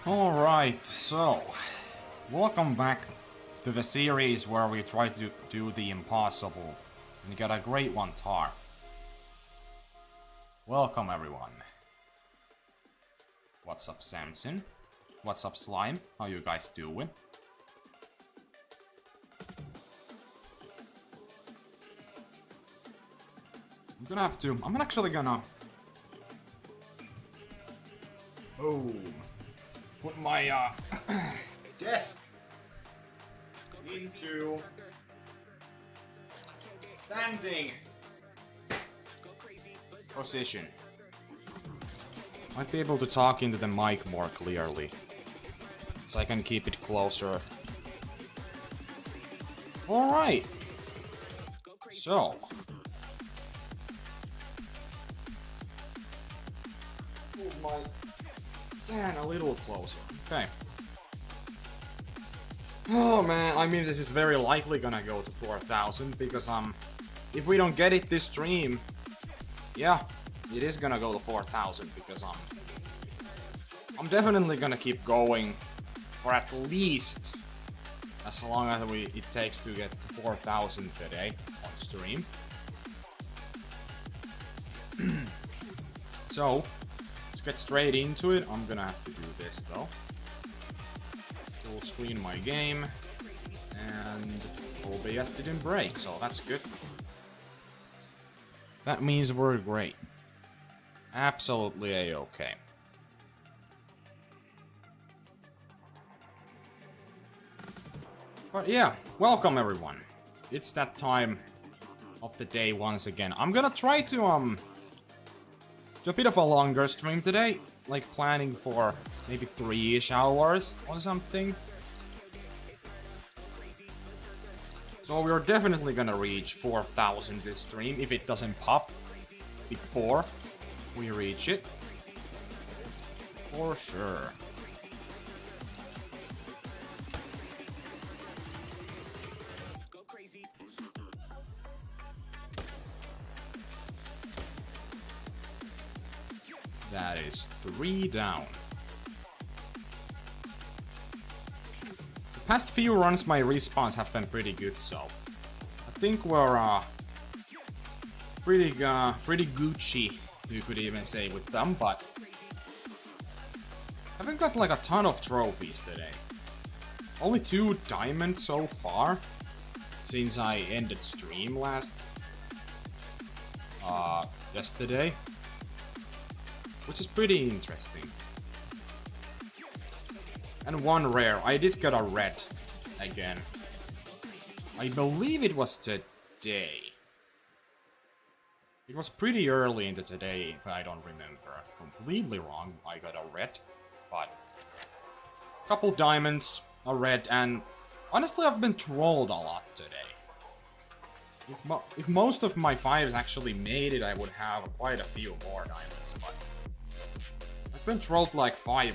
Alright, so welcome back to the series where we try to do the impossible and get a Great One Tahr. Welcome everyone. What's up Samson? What's up Slime? How you guys doing? I'm actually gonna put my desk into standing position. Might be able to talk into the mic more clearly, so I can keep it closer. Alright. So. Move my fan a little closer. Okay. Oh man, I mean this is very likely gonna go to 4,000 because if we don't get it this stream, yeah, it is gonna go to 4,000 because I'm definitely gonna keep going for at least as long as it takes to get to 4,000 today on stream. So let's get straight into it. I'm gonna have to do this though. Full screen my game, and OBS didn't break, so that's good. That means we're great. Absolutely a-okay. But yeah, welcome everyone. It's that time of the day once again. I'm gonna try to do a bit of a longer stream today, like planning for maybe 3-ish hours or something. So we're definitely gonna reach 4,000 this stream if it doesn't pop before we reach it. For sure. That is 3 down. The past few runs my respawns have been pretty good, so I think we're pretty Gucci, you could even say, with them, but I haven't got like a ton of trophies today. Only 2 diamonds so far since I ended stream yesterday. Which is pretty interesting. And 1 rare. I did get a red again. I believe it was today. It was pretty early into today, if I don't remember. Completely wrong, I got a red. But a couple diamonds, a red, and honestly I've been trolled a lot today. If most of my 5s actually made it, I would have quite a few more diamonds, but I've been trolled like 4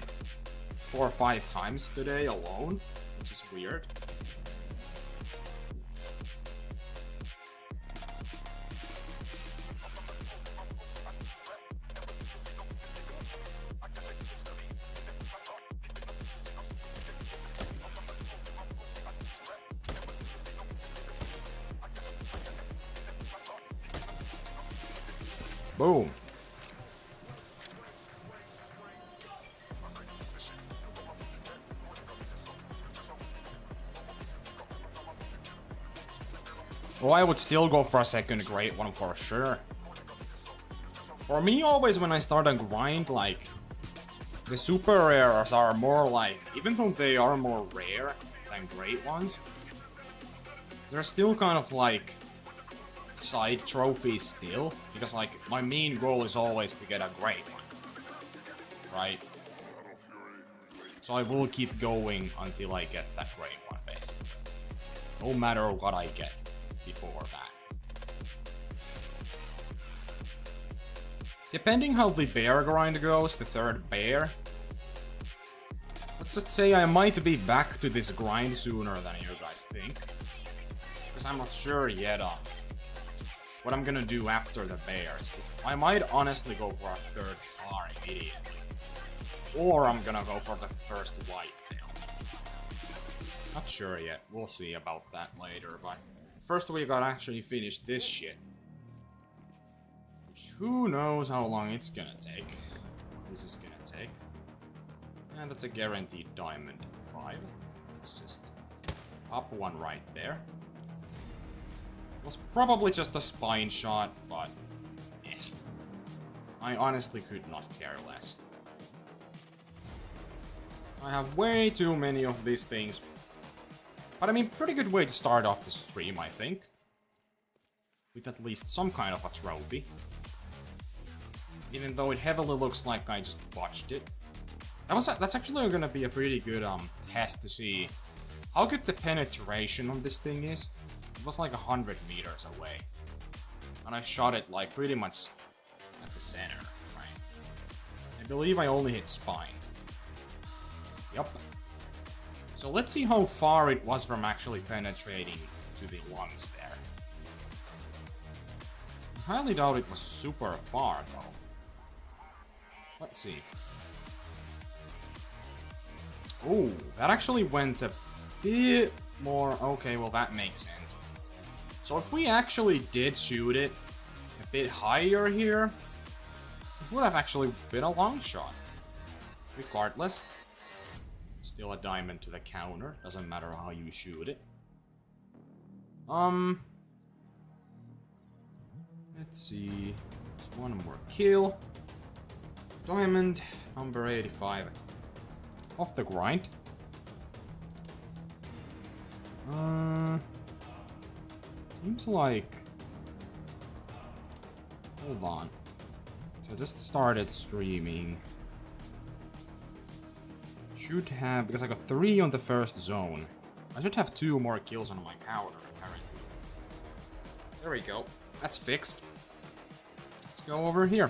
or 5 times today alone, which is weird. Boom. Well, I would still go for a second Great One for sure. For me, always when I start a grind, like, the super rares are more like, even though they are more rare than Great Ones, they're still kind of like side trophies still, because like, my main goal is always to get a Great One, right? So I will keep going until I get that Great One, basically. No matter what I get before that. Depending how the bear grind goes, the 3rd bear, let's just say I might be back to this grind sooner than you guys think. Because I'm not sure yet on what I'm gonna do after the bears. I might honestly go for a 3rd Tahr immediately. or I'm gonna go for the first whitetail. Not sure yet. We'll see about that later, but first we gotta actually finish this shit. Which who knows how long it's gonna take. This is gonna take. And that's a guaranteed diamond 5. Let's just pop one right there. It was probably just a spine shot, but eh. I honestly could not care less. I have way too many of these things. But I mean, pretty good way to start off the stream, I think. With at least some kind of a trophy. Even though it heavily looks like I just botched it. That's actually gonna be a pretty good test to see how good the penetration on this thing is. It was like 100 meters away. And I shot it like pretty much at the center, right? I believe I only hit spine. Yup. So let's see how far it was from actually penetrating to the lungs there. I highly doubt it was super far though. Let's see. Oh, that actually went a bit more. Okay, well that makes sense. So if we actually did shoot it a bit higher here, it would have actually been a long shot. Regardless. Still a diamond to the counter. Doesn't matter how you shoot it. Let's see. There's one more kill. Diamond number 85. Off the grind. Seems like... Hold on. So I just started streaming. Should have... Because I got 3 on the first zone. I should have 2 more kills on my counter, apparently. There we go. That's fixed. Let's go over here.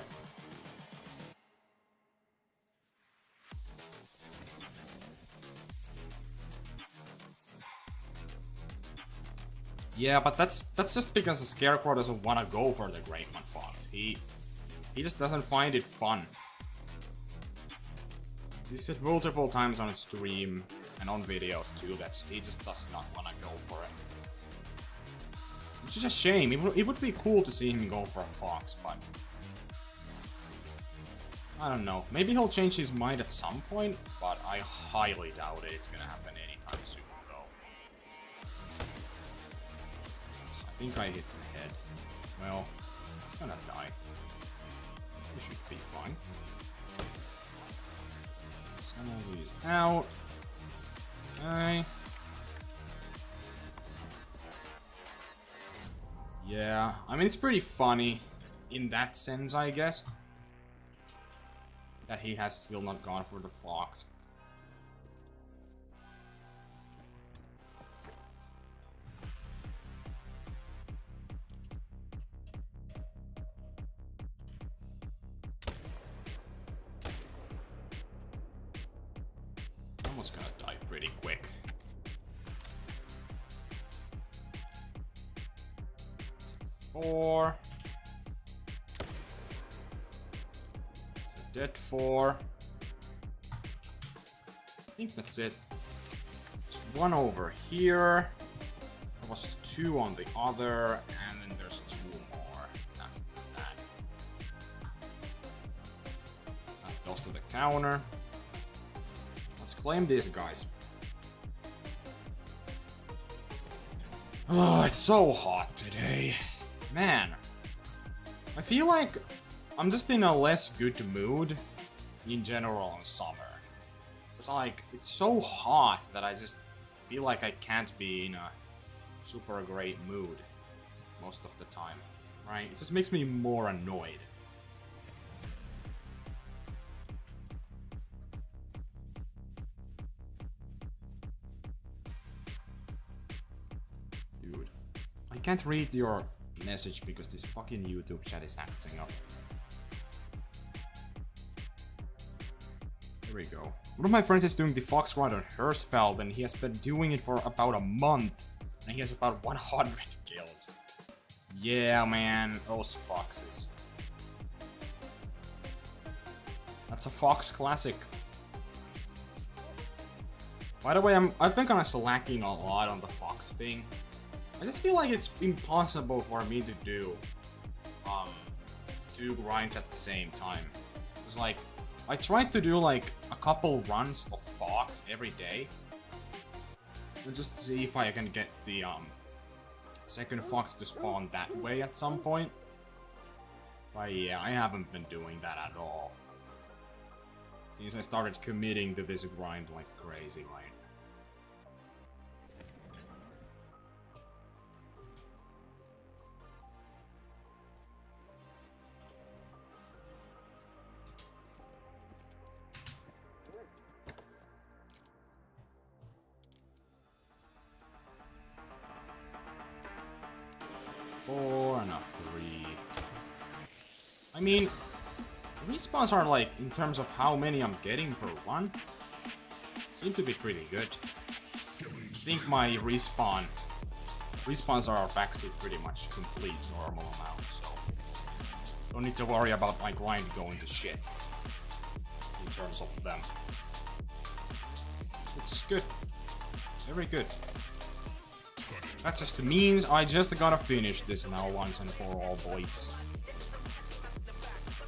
Yeah, but that's just because the Scarecrow doesn't want to go for the Great One Fox. He just doesn't find it fun. He said multiple times on stream and on videos too that he just does not want to go for it. Which is a shame. It would be cool to see him go for a fox, but I don't know. Maybe he'll change his mind at some point, but I highly doubt it's gonna happen anytime soon. I think I hit the head. Well, I'm gonna die. We should be fine. Some of these out. Okay. Yeah, I mean, it's pretty funny in that sense, I guess. That he has still not gone for the fox. Almost gonna die pretty quick. It's a 4. It's a dead 4. I think that's it. There's 1 over here. There was 2 on the other, and then there's 2 more after that. That goes to the counter. Claim these guys. Oh, it's so hot today. Man. I feel like I'm just in a less good mood in general in summer. It's like, it's so hot that I just feel like I can't be in a super great mood most of the time, right? It just makes me more annoyed. I can't read your message because this fucking YouTube chat is acting up. Here we go. One of my friends is doing the fox grind on Hirschfeld and he has been doing it for about a month and he has about 100 kills. Yeah, man, those foxes. That's a fox classic. By the way, I've been kind of slacking a lot on the fox thing. I just feel like it's impossible for me to do two grinds at the same time. It's like I tried to do like a couple runs of fox every day, and just to see if I can get the second fox to spawn that way at some point. But yeah, I haven't been doing that at all since I started committing to this grind like crazy, right? Four and a 3. I mean, respawns are like, in terms of how many I'm getting per run, seem to be pretty good. I think my respawns are back to pretty much complete normal amount, so don't need to worry about my grind going to shit in terms of them. It's good. Very good. That just means I just gotta finish this now once and for all, boys.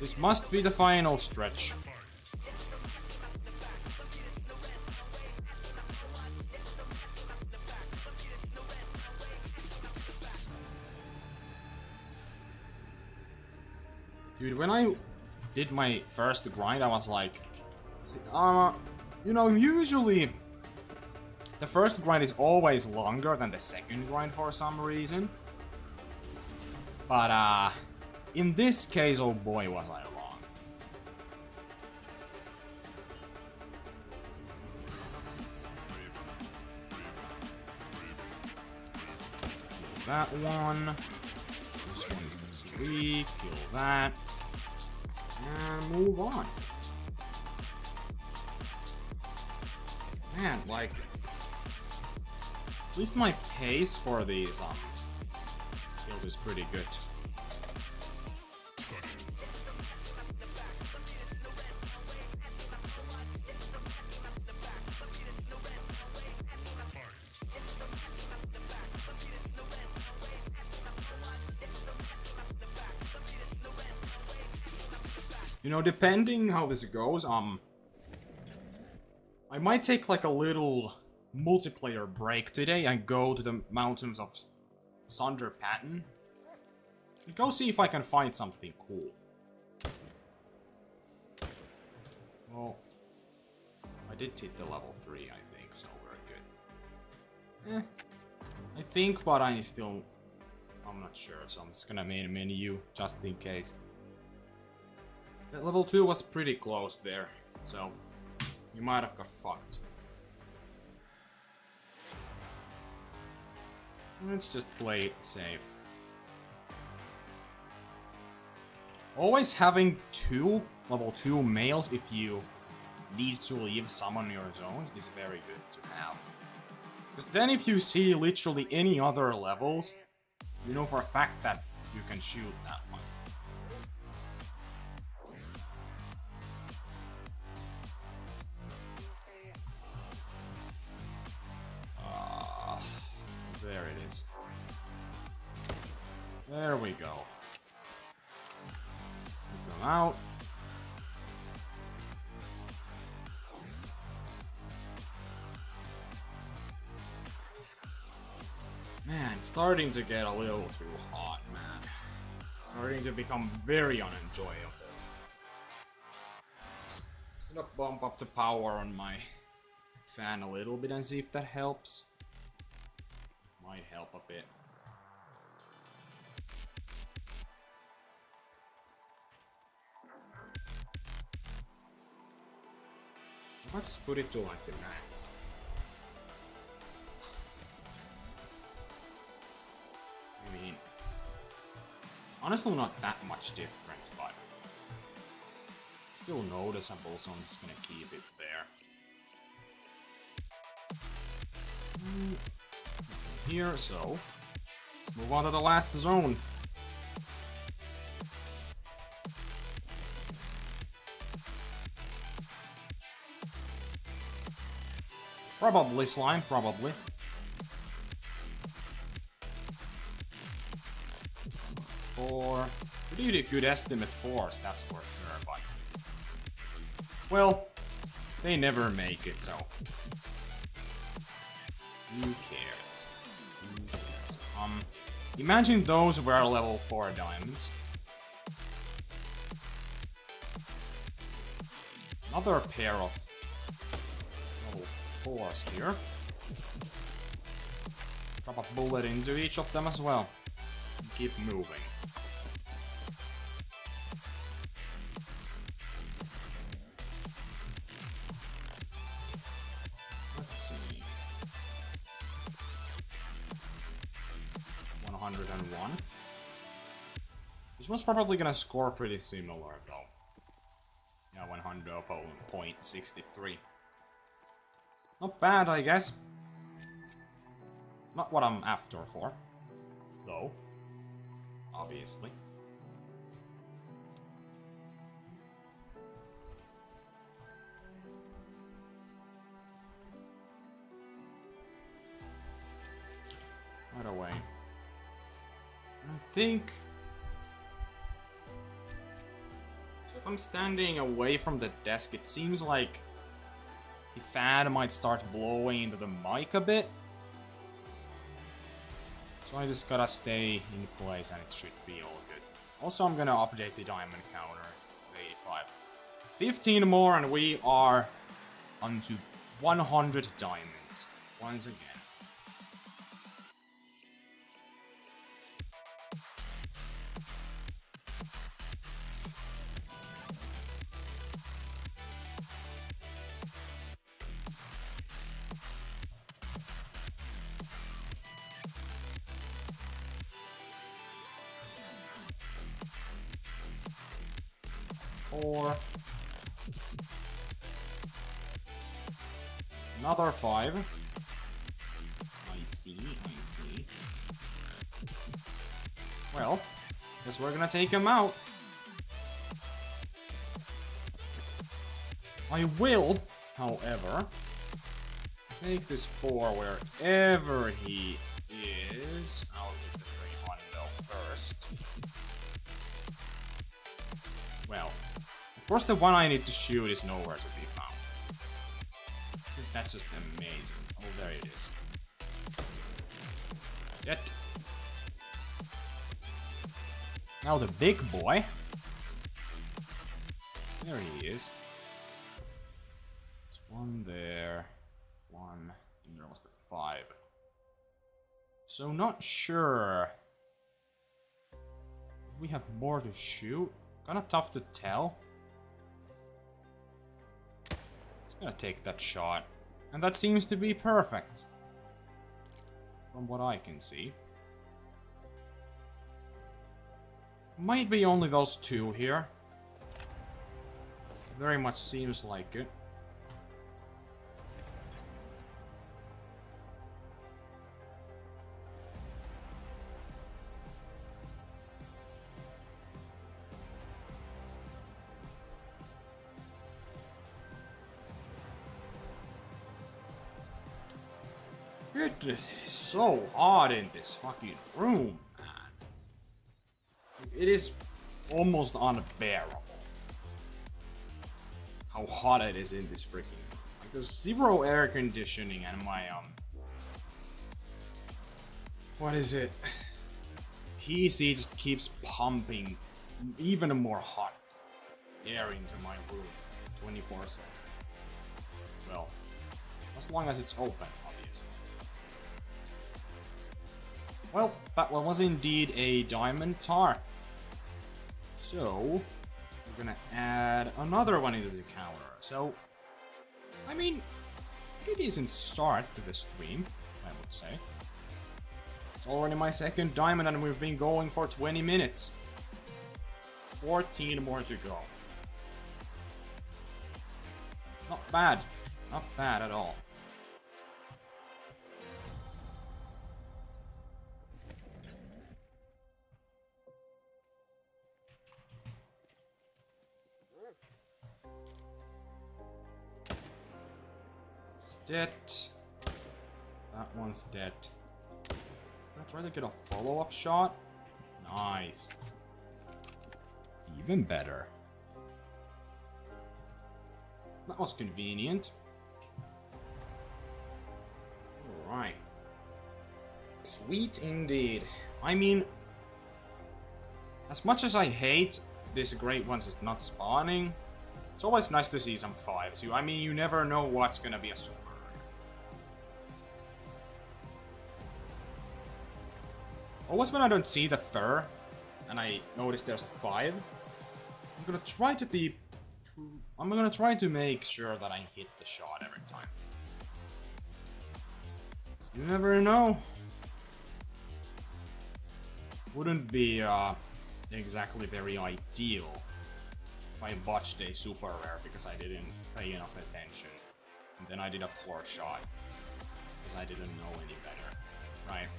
This must be the final stretch. Dude, when I did my first grind, I was like, you know, usually the first grind is always longer than the second grind for some reason. But, in this case, oh boy, was I wrong. Kill that one. This one is the 3. Kill that. And move on. Man, like, at least my pace for these kills is pretty good. You know, depending how this goes, I might take like a little multiplayer break today and go to the mountains of Sunder Pattern and go see if I can find something cool. Well, I did hit the level 3, I think, so we're good. I think, but I'm not sure, so I'm just gonna main a menu just in case. That level 2 was pretty close there, so you might have got fucked. Let's just play it safe. Always having 2 level 2 males if you need to leave some on your zones is very good to have. Because then if you see literally any other levels, you know for a fact that you can shoot that one. There it is. There we go. Come out. Man, it's starting to get a little too hot, man. Starting to become very unenjoyable. I'm gonna bump up the power on my fan a little bit and see if that helps. Might help a bit. I might just put it to like the max. I mean, honestly not that much different, but still noticeable, so I'm just gonna keep it there. Here, so let's move on to the last zone. Probably slime, probably. Four. We did a good estimate fours, that's for sure, but... Well, they never make it, so... Who cares? Who cares? Imagine those were level 4 diamonds. Another pair of level 4s here. Drop a bullet into each of them as well. And keep moving. Let's see. 101. This one's probably gonna score pretty similar though. Yeah, 100.63. Not bad, I guess. Not what I'm after for, though. Obviously. Right away. I think... So if I'm standing away from the desk, it seems like the fan might start blowing into the mic a bit. So I just gotta stay in place and it should be all good. Also, I'm gonna update the diamond counter to 85. 15 more and we are onto 100 diamonds once again. Four. Another 5. I see, I see. Well, guess we're gonna take him out. I will, however, take this 4 wherever he is. I'll get the 300 first. Well, of course the one I need to shoot is nowhere to be found. Isn't that just amazing? Oh, there it is. Yet. Now the big boy. There he is. There's one there. One. And there was the 5. So not sure if we have more to shoot. Kinda tough to tell. It's gonna take that shot. And that seems to be perfect. From what I can see. Might be only those 2 here. Very much seems like it. Goodness, it is so hot in this fucking room, man. It is almost unbearable how hot it is in this freaking room. Like, there's 0 air conditioning and my, what is it? PC just keeps pumping even more hot air into my room 24/7. Well, as long as it's open, obviously. Well, that one was indeed a diamond tar. So, we're gonna add another one into the counter. So, I mean, pretty decent start to the stream, I would say. It's already my 2nd diamond and we've been going for 20 minutes. 14 more to go. Not bad. Not bad at all. It's dead. That one's dead. I'm gonna try to get a follow-up shot. Nice. Even better. That was convenient. Alright. Sweet indeed. I mean, as much as I hate this Great Ones is not spawning, it's always nice to see some 5s. I mean, you never know what's gonna be a super. Always when I don't see the fur, and I notice there's a 5, I'm gonna try to make sure that I hit the shot every time. You never know. Wouldn't be exactly very ideal if I botched a super rare because I didn't pay enough attention. And then I did a poor shot because I didn't know any better. Right?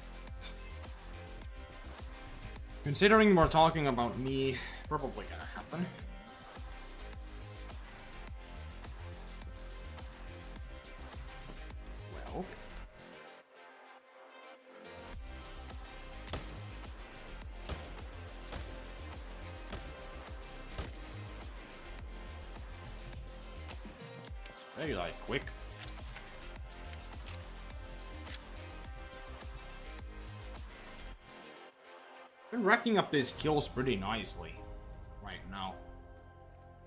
Considering we're talking about me, probably gonna happen. Well. Very like quick. Been racking up these kills pretty nicely right now.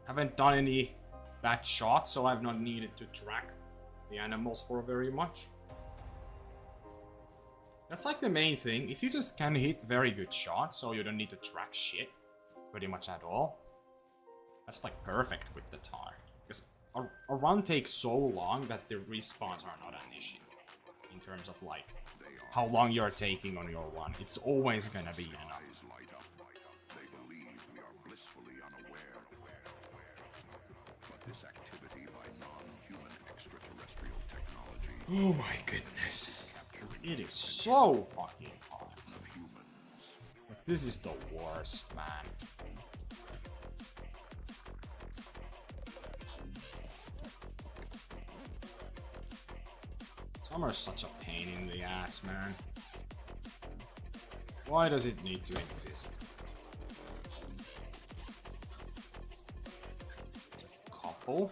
Haven't done any bad shots, so I've not needed to track the animals for very much. That's like the main thing. If you just can hit very good shots, so you don't need to track shit pretty much at all, that's like perfect with the Tahr. Because a run takes so long that the respawns are not an issue in terms of like how long you're taking on your run. It's always gonna be enough. They believe we are blissfully unaware. But this activity by non-human extraterrestrial technology. Oh my goodness. It is so fucking hot. Like, this is the worst, man. Summer's such a pain in the ass, man. Why does it need to exist? There's a couple.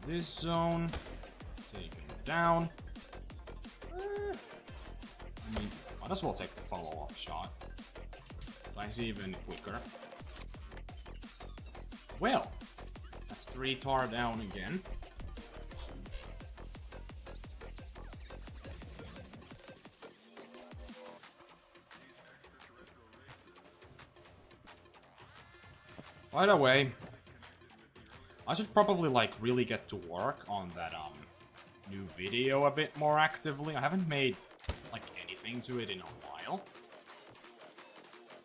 In this zone. Taken down. I mean, might as well take the follow-up shot. That's even quicker. Well, that's 3 Tahr down again. By the way, I should probably like really get to work on that new video a bit more actively. I haven't made like anything to it in a while.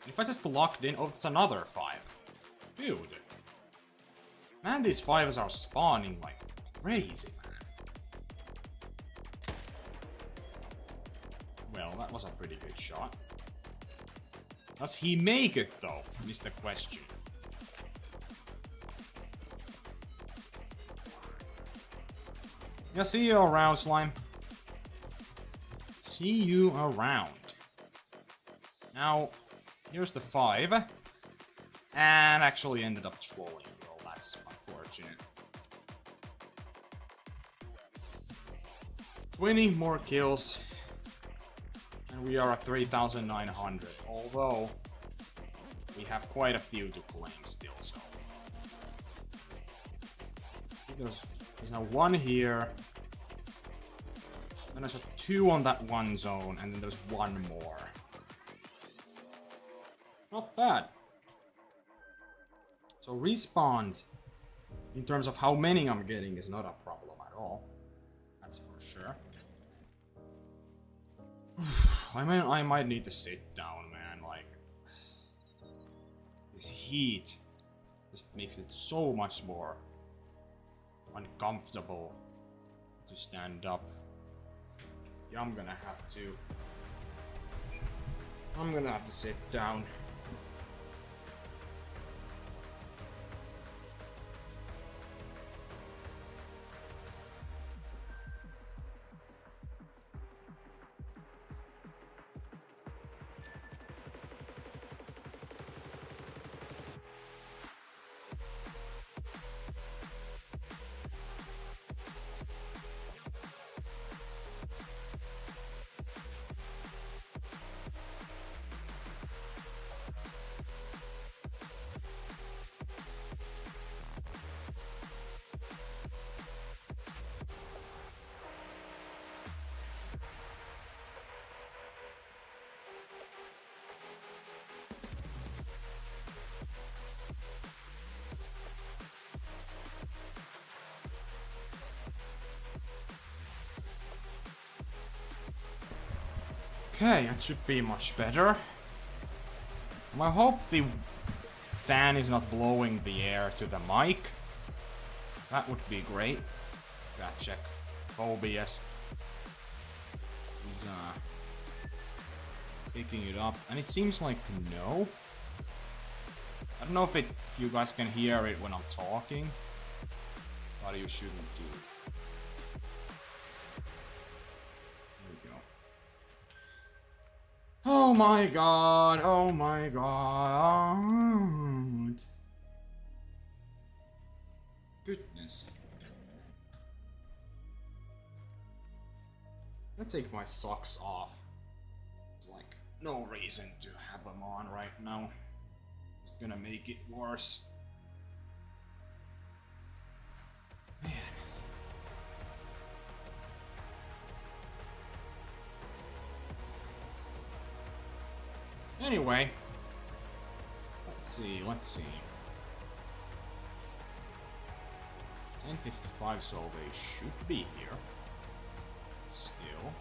If I just locked in, oh, it's another 5. Dude. Man, these 5s are spawning like crazy, man. Well, that was a pretty good shot. Does he make it though, is the question. Yeah, see you around, Slime. See you around. Now, here's the 5. And actually ended up trolling. Well, that's unfortunate. 20 more kills. And we are at 3,900. Although, we have quite a few to claim still, so. There's now 1 here. Then there's a 2 on that one zone, and then there's 1 more. Not bad. So respawns, in terms of how many I'm getting, is not a problem at all. That's for sure. I mean, I might need to sit down, man. Like, this heat just makes it so much more uncomfortable to stand up. Yeah, I'm gonna have to sit down. Okay, that should be much better. I hope the fan is not blowing the air to the mic. That would be great. Gotta check. OBS is picking it up, and it seems like no. I don't know if you guys can hear it when I'm talking, but you shouldn't do. There we go. Oh my god! Oh my god! Goodness. I'm gonna take my socks off. There's like no reason to have them on right now. Just gonna make it worse. Man. Anyway. Let's see. It's 10:55, so they should be here. Still.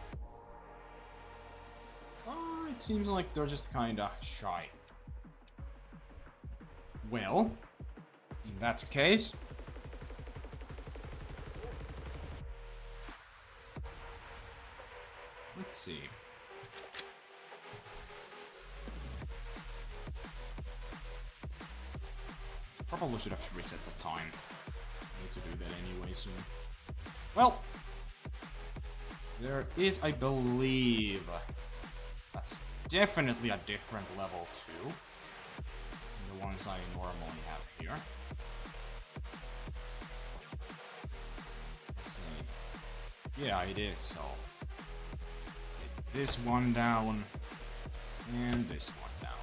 It seems like they're just kinda shy. Well, in that case... Let's see. Probably should have reset the time. I need to do that anyway soon. Well, there is, I believe, that's definitely a different level 2 than the ones I normally have here. Let's see. Yeah, it is, so take this one down and this one down.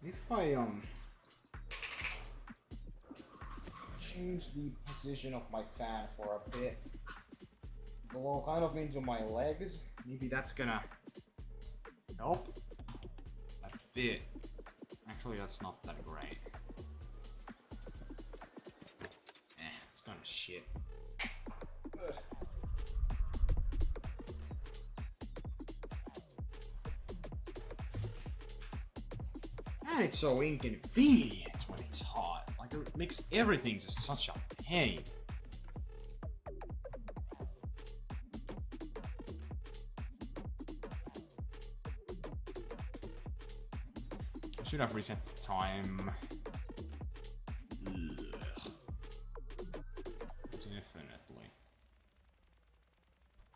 If I change the position of my fan for a bit, blow kind of into my legs, maybe that's gonna help a bit. Actually, that's not that great. It's kind of shit. Ugh. And it's so inconvenient when it's hot. Like, it makes everything just such a pain. I should have reset the time. Ugh. Definitely.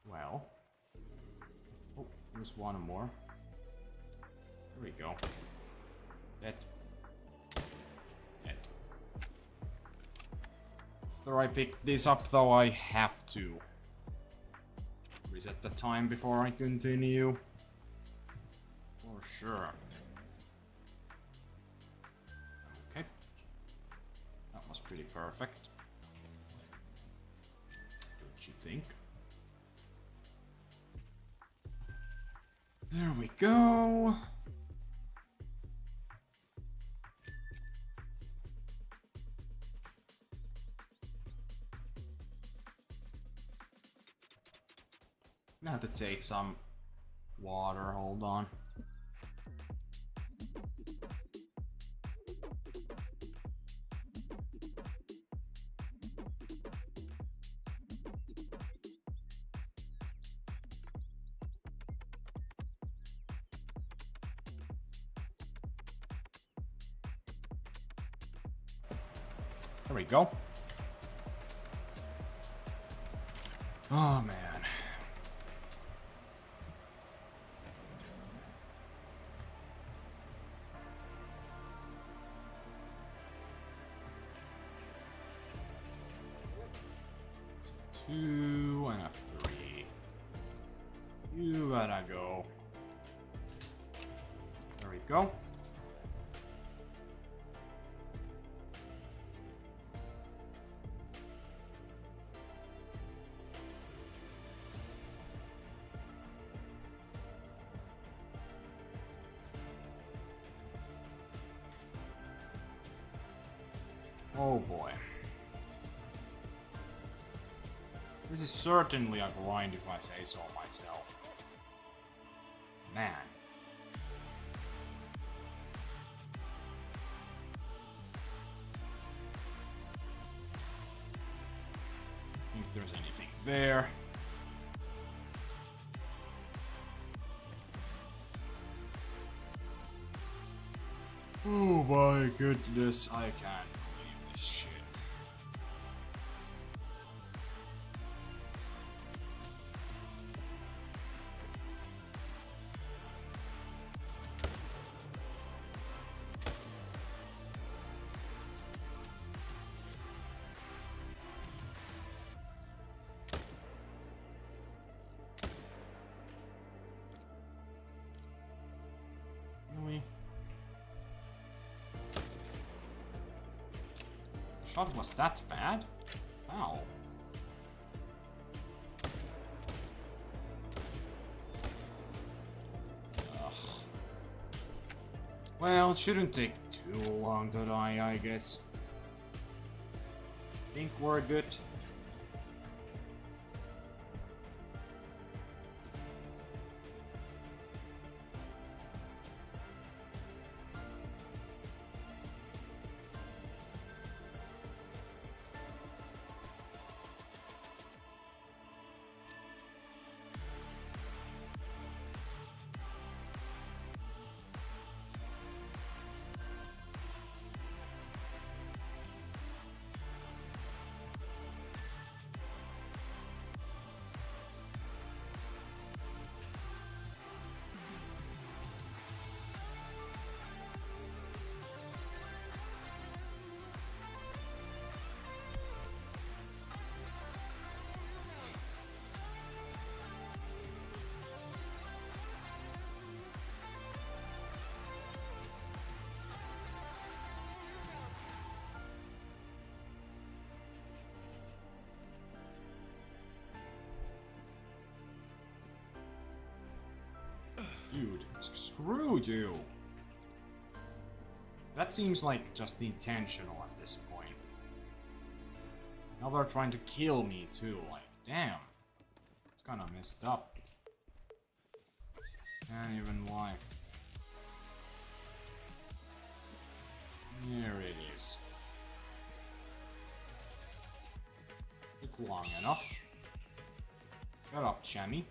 Well. Oh, there's one more. There we go. After I pick this up, though, I have to reset the time before I continue. For sure. Okay. That was pretty perfect. Don't you think? There we go. I have to take some water, hold on. There we go. Oh man. 2 and a 3. You gotta go. There we go. Oh boy. This is certainly a grind if I say so myself. Man. Think there's anything there. Oh my goodness, I can't believe this shit. Really? Shot was that bad? Ow. Ugh. Well, it shouldn't take too long to die, I guess. Think we're good. Dude, screw you! That seems like just intentional at this point. Now they're trying to kill me too, like, damn. It's kinda messed up. Can't even lie. There it is. Took long enough. Shut up, Chammy.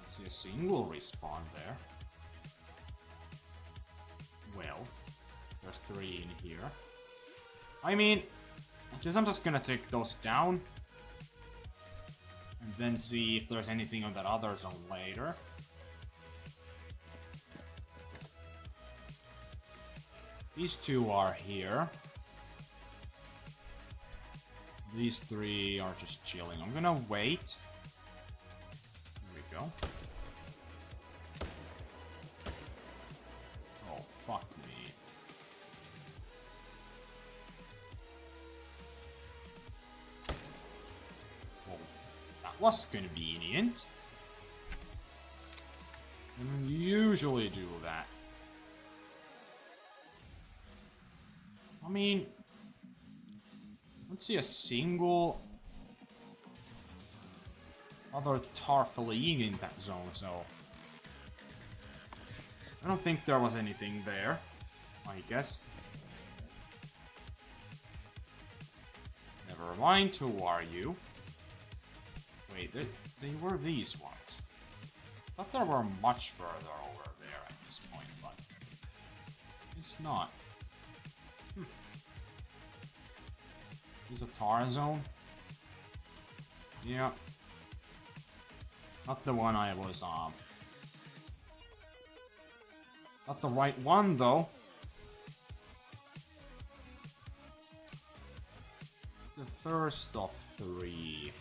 See a single respawn there. Well, there's 3 in here. I mean, I guess I'm just gonna take those down. And then see if there's anything on that other zone later. These 2 are here. These 3 are just chilling. I'm gonna wait. Here we go. Oh, fuck me. Well, that was convenient. I don't usually do that. I mean, let's see a single other Tahr fleeing in that zone, so I don't think there was anything there, I guess. Never mind, who are you? Wait, they were these ones. I thought they were much further over there at this point, but it's not. Is a Tahr zone? Yeah. Not the one I was on. Not the right one, though. The first of 3.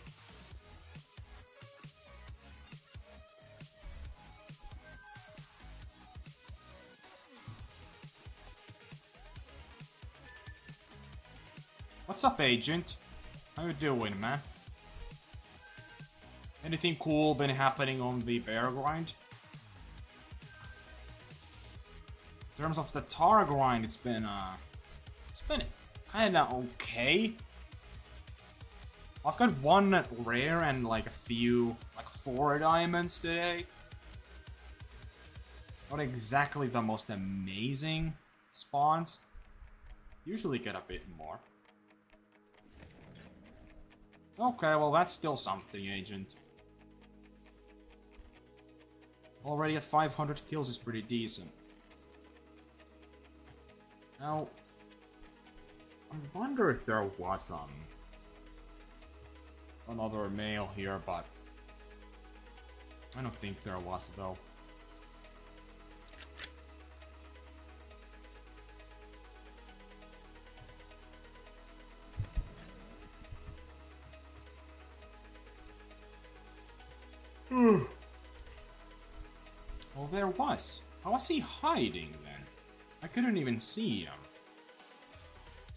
What's up, Agent? How you doing, man? Anything cool been happening on the bear grind? In terms of the Tahr grind, it's been kinda okay. I've got 1 rare and like a few, like 4 diamonds today. Not exactly the most amazing spawns. Usually get a bit more. Okay, well that's still something, Agent. Already at 500 kills is pretty decent. Now, I wonder if there was another male here, but I don't think there was though. Well, there was. How was he hiding then? I couldn't even see him.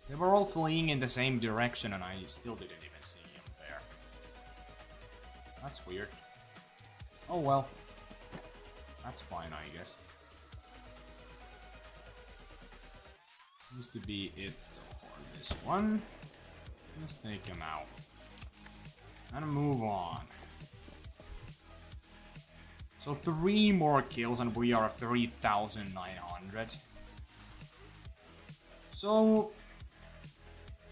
They were all fleeing in the same direction and I still didn't even see him there. That's weird. Oh well. That's fine, I guess. Seems to be it for this one. Let's take him out. And move on. So 3 more kills and we are at 3,900. So,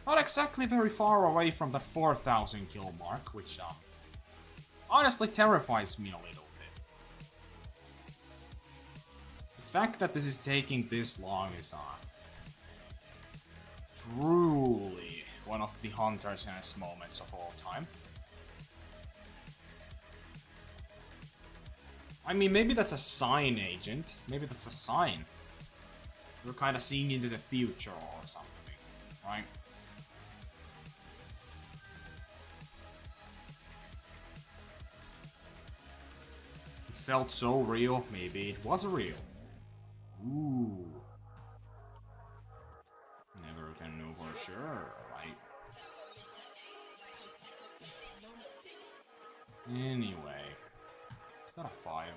not exactly very far away from the 4,000 kill mark, which honestly terrifies me a little bit. The fact that this is taking this long is truly one of the HunterSans moments of all time. I mean, maybe that's a sign, Agent. Maybe that's a sign. We're kind of seeing into the future or something, right? It felt so real. Maybe it was real. Ooh. Never can know for sure, right? Anyway. Is that a 5?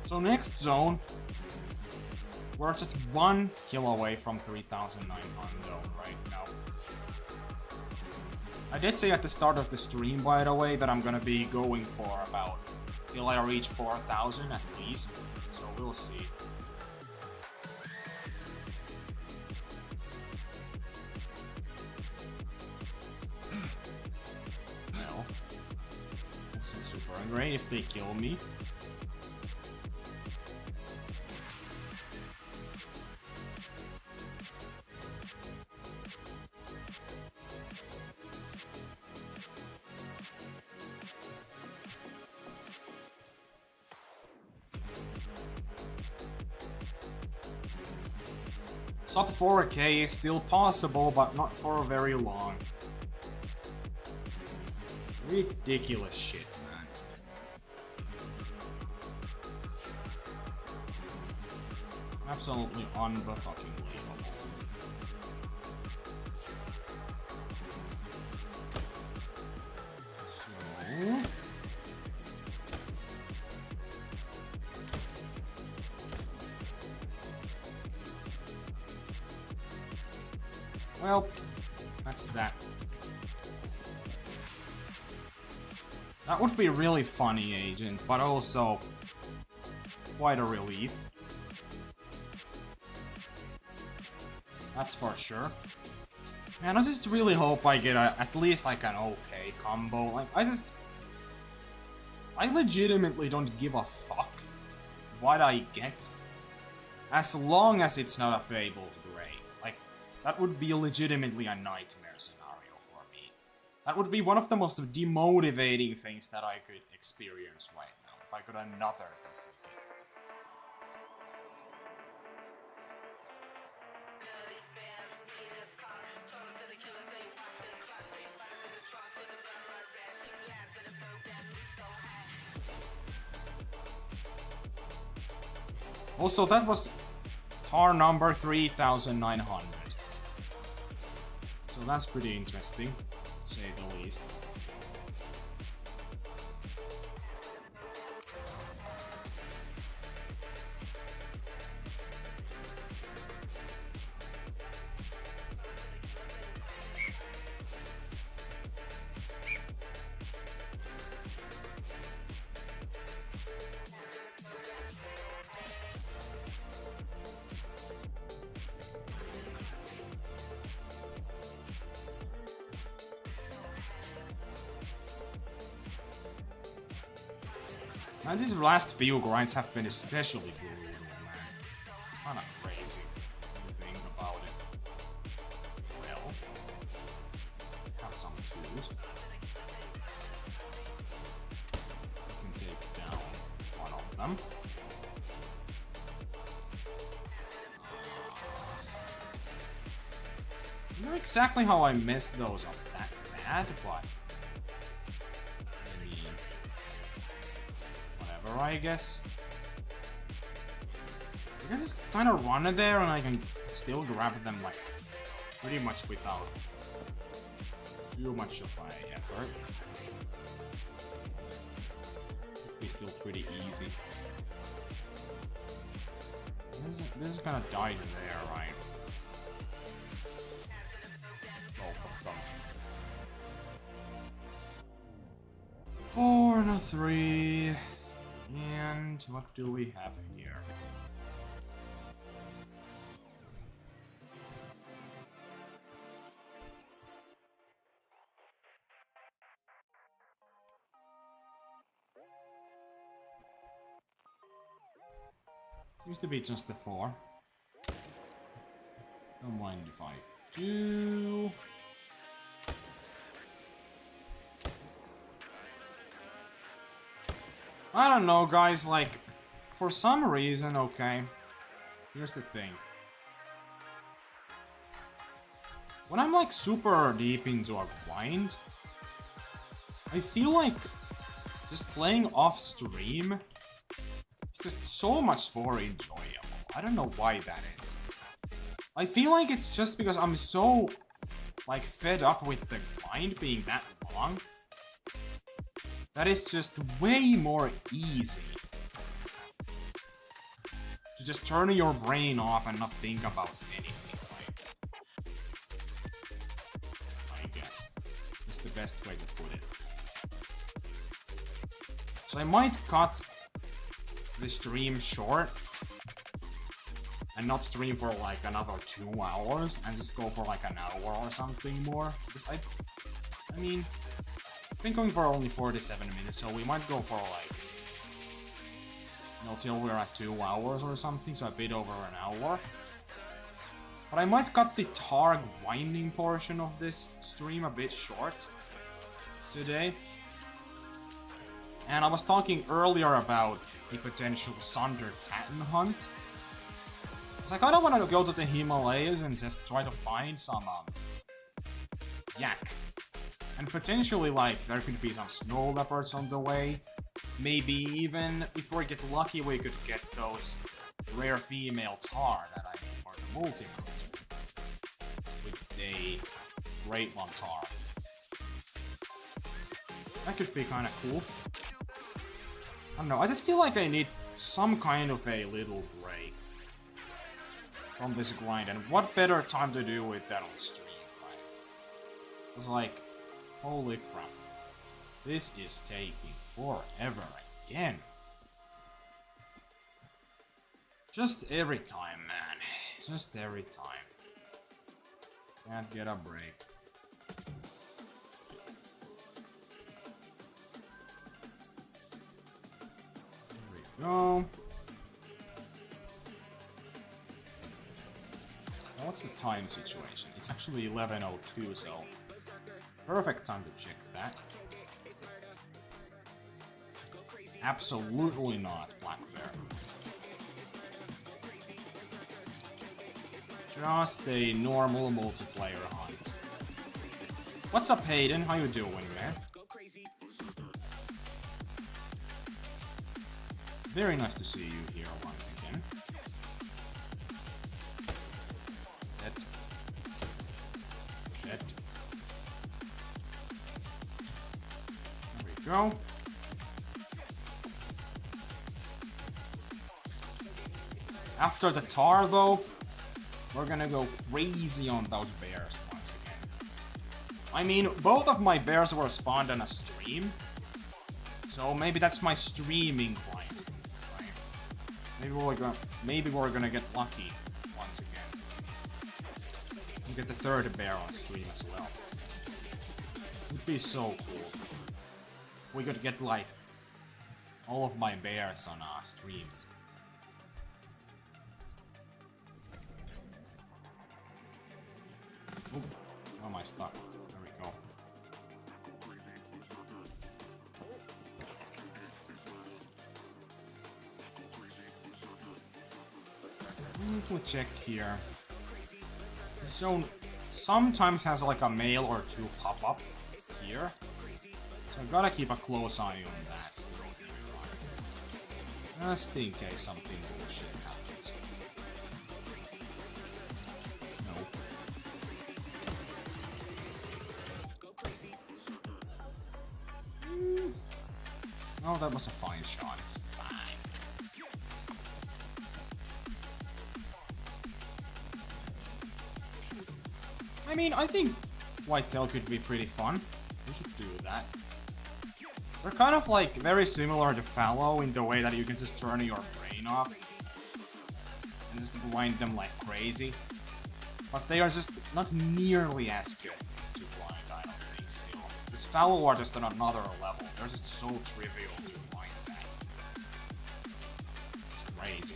So next zone, we're just 1 kill away from 3,900 right now. I did say at the start of the stream, by the way, that I'm gonna be going for about till I reach 4,000 at least, so we'll see. Well, it's not super great if they kill me. Sub 4K is still possible, but not for very long. Ridiculous shit, man. Absolutely unfucking-believable. So... well, that's that. That would be really funny, Agent, but also quite a relief. That's for sure. Man, I just really hope I get at least like an okay combo. Like, I legitimately don't give a fuck what I get, as long as it's not a Fabled Grey. Like, that would be legitimately a nightmare scenario for me. That would be one of the most demotivating things that I could experience right now, if I got another. Also, that was Tahr number 3900. So that's pretty interesting, to say the least. And these last few grinds have been especially brutal, man. Kinda crazy when you think about it. Well, have some tools. I can take down one of them. I don't know exactly how I messed those up that bad, but I guess. I can just kind of run it there and I can still grab them like pretty much without too much of an effort. Should be still pretty easy. This is gonna die there, right? Both of them. 4 and a 3. And what do we have here? Seems to be just the 4. Don't mind if I do. I don't know, guys, like, for some reason, okay, here's the thing. When I'm, like, super deep into a grind, I feel like just playing off-stream is just so much more enjoyable. I don't know why that is. I feel like it's just because I'm so, like, fed up with the grind being that long. That is just way more easy to just turn your brain off and not think about anything, I guess. That's the best way to put it. So I might cut the stream short and not stream for like another 2 hours and just go for like an hour or something more. Because I mean, I've been going for only 47 minutes, so we might go for like, you know, till we're at 2 hours or something, so a bit over an hour. But I might cut the Tahr grinding portion of this stream a bit short today. And I was talking earlier about the potential Sunder pattern hunt. So I kinda wanna go to the Himalayas and just try to find some yak. And potentially, like, there could be some snow leopards on the way. Maybe even, if we get lucky, we could get those rare female Tahr that I need for the multi-mode. With a Great One Tahr. That could be kinda cool. I don't know, I just feel like I need some kind of a little break from this grind. And what better time to do with that on stream, right? It's like, holy crap. This is taking forever again. Just every time, man. Just every time. Can't get a break. There we go. What's the time situation? It's actually 11:02, so perfect time to check that. Absolutely not, Black Bear. Just a normal multiplayer hunt. What's up, Hayden? How you doing, man? Very nice to see you here once again. Shit. There we go. After the Tahr, though, we're gonna go crazy on those bears once again. I mean, both of my bears were spawned on a stream, so maybe that's my streaming client. Right? Maybe we're gonna get lucky once again. And get the third bear on stream as well. Would be so cool. We could get like all of my bears on our streams. Ooh, how am I stuck? There we go. We'll check here. The zone sometimes has like a male or two pop up here. So I gotta keep a close eye on that still. Just in case something bullshit happens. Oh, that was a fine shot. It's fine. I mean, I think Whitetail could be pretty fun. We should do that. They're kind of like very similar to Fallow in the way that you can just turn your brain off and just grind them like crazy. But they are just not nearly as good to blind, I don't think, still. Because Fallow are just on another level. They're just so trivial to blind that. It's crazy.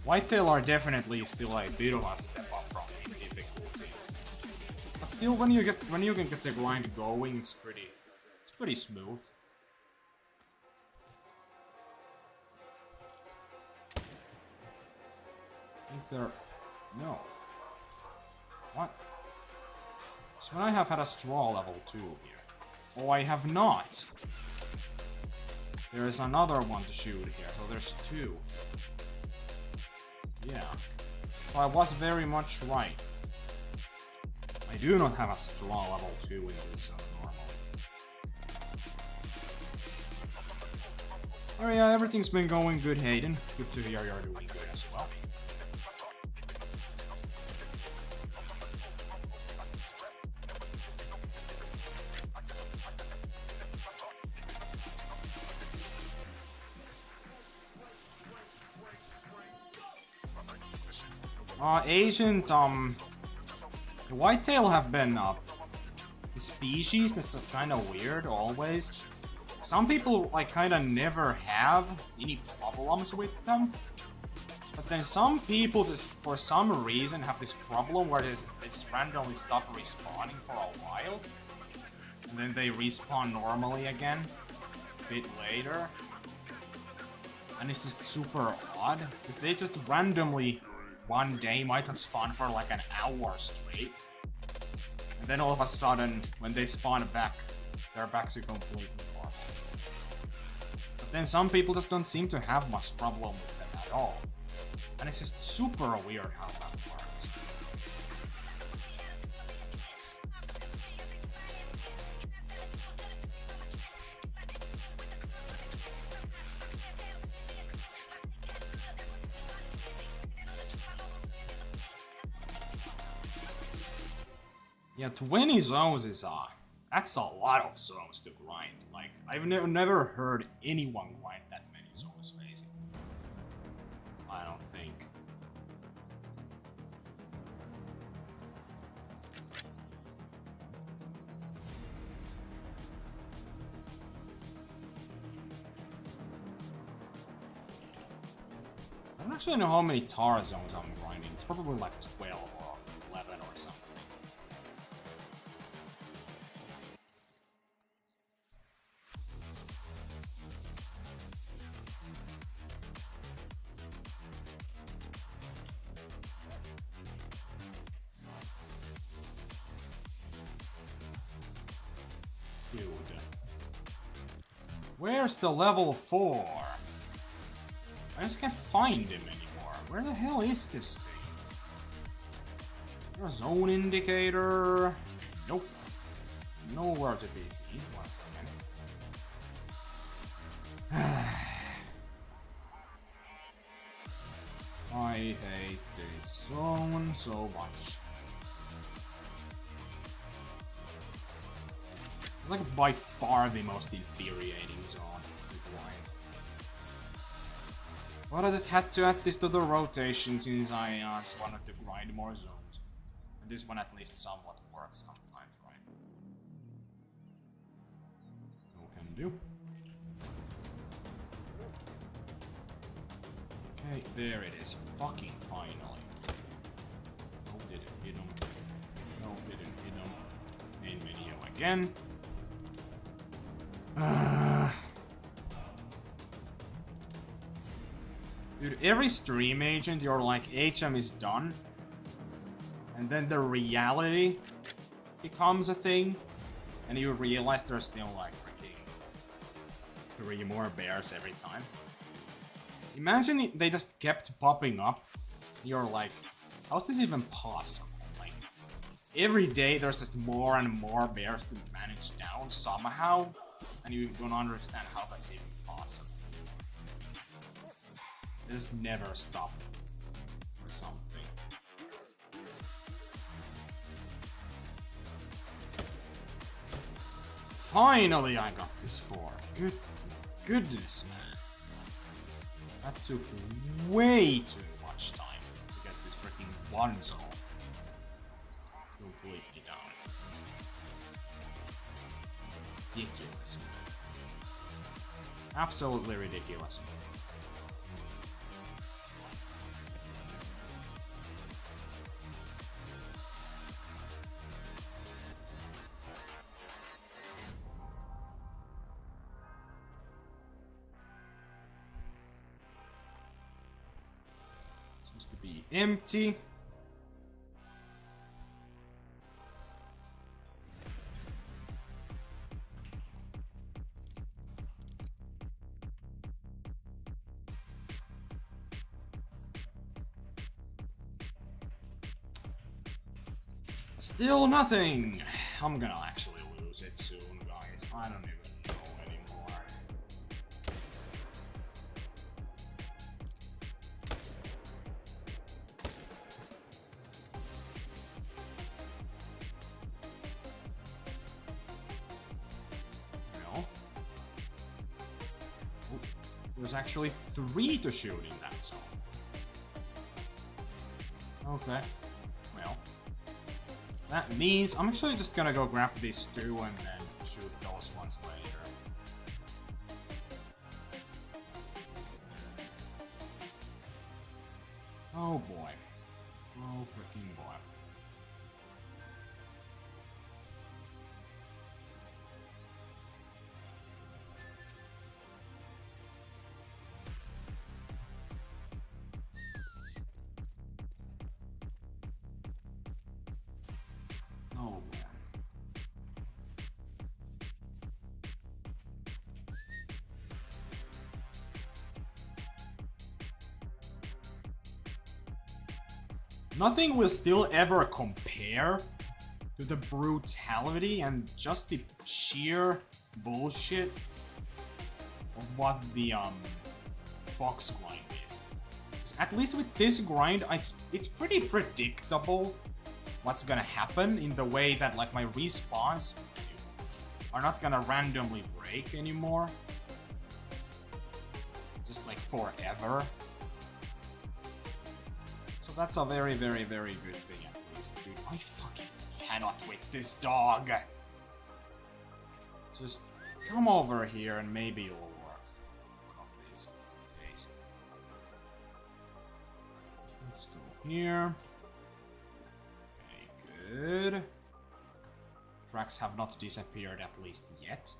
Whitetail are definitely still a bit of a step up from in difficulty. But still, when you can get the grind going, it's pretty smooth. I think they're... No. What? So I have had a straw level 2 here. Oh, I have not! There is another one to shoot here, so there's 2. Yeah. So I was very much right. I do not have a straw level 2 in this zone normally. Oh yeah, everything's been going good, Hayden. Good to hear you're doing good as well. Asian, the whitetail have been, a species that's just kinda weird, always. Some people, like, kinda never have any problems with them. But then some people just, for some reason, have this problem where it's randomly stop respawning for a while. And then they respawn normally again, a bit later. And it's just super odd, because they just randomly... one day might have spawned for like an hour straight. And then all of a sudden, when they spawn back, they're back to completely normal. But then some people just don't seem to have much problem with them at all. And it's just super weird how that works. Yeah, 20 zones is That's a lot of zones to grind. Like, I've never heard anyone grind that many zones, basically. I don't think. I don't actually know how many Tahr zones I'm grinding. It's probably like 12 or 11 or something. Dude. Where's the level 4? I just can't find him anymore. Where the hell is this thing? There's a zone indicator. Nope. Nowhere to be seen. 1 second. I hate this zone so much. It's like by far the most infuriating zone to grind. Why does it have to add this to the rotation since I just wanted to grind more zones? And this one at least somewhat works sometimes, right? No can do. Okay, there it is. Fucking finally. No, didn't hit him. No, didn't hit him. Main menu again. Dude, every stream agent, you're like, HM is done. And then the reality becomes a thing. And you realize there's still like freaking 3 more bears every time. Imagine they just kept popping up. You're like, how's this even possible? Like, every day there's just more and more bears to manage down somehow. And you don't understand how that's even possible. They just never stop or something. Finally I got this 4. Goodness, man. That took way too much time to get this freaking 1 zone completely down. Ridiculous, man. Absolutely ridiculous, man. Seems to be empty. Still nothing. I'm gonna actually lose it soon, guys. I don't even know anymore. Well, oh, there's actually 3 to shoot in that zone. Okay. Well. That means I'm actually just gonna go grab these 2 and then shoot those ones later. Oh boy. Oh freaking boy. Oh man. Nothing will still ever compare to the brutality and just the sheer bullshit of what the Fox grind is. 'Cause at least with this grind, it's pretty predictable what's gonna happen in the way that like my respawns are not gonna randomly break anymore. Just like forever. So that's a very, very, very good thing at least, dude. I fucking cannot with this dog. Just come over here and maybe it'll work. Oh, please. Please. Let's go here. Okay, good. Tracks have not disappeared at least yet.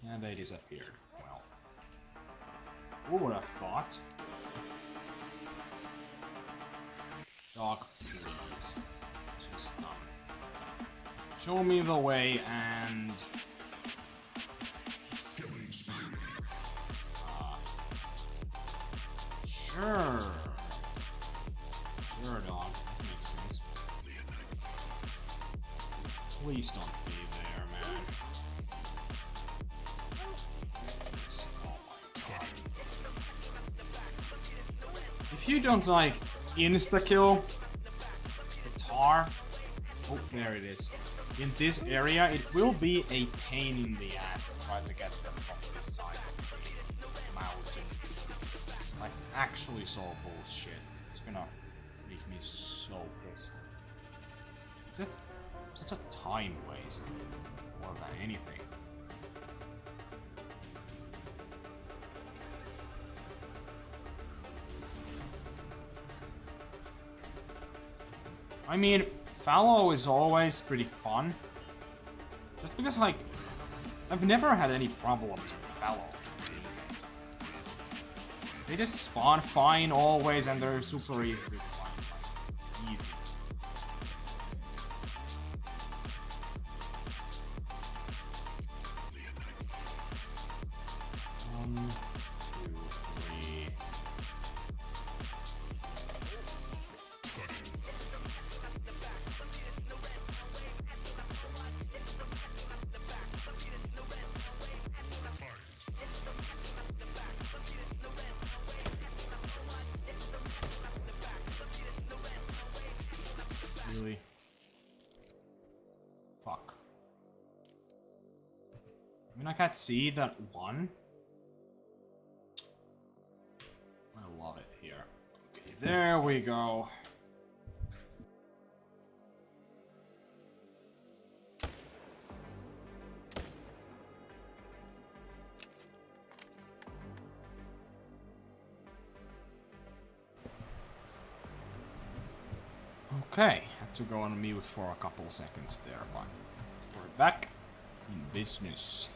And they disappeared. Well, who would have thought? Dog, please. Just show me the way and sure. Sure, dog. That makes sense. Please don't be there, man. Oh my god. If you don't like insta-kill the Tahr, oh, there it is. In this area, it will be a pain in the ass to try to get them from this side of the mountain. Like, actually so bullshit. It's gonna make me so pissed. It's just such a time waste, more than anything. I mean, fallow is always pretty fun. Just because, like, I've never had any problems with fallows. They just spawn fine always, and they're super easy to find. Like, easy. One, two, three. Really? Fuck. I mean, I can't see that one. I love it here. Okay, there we go. Okay, had to go on mute for a couple seconds there, but we're back in business.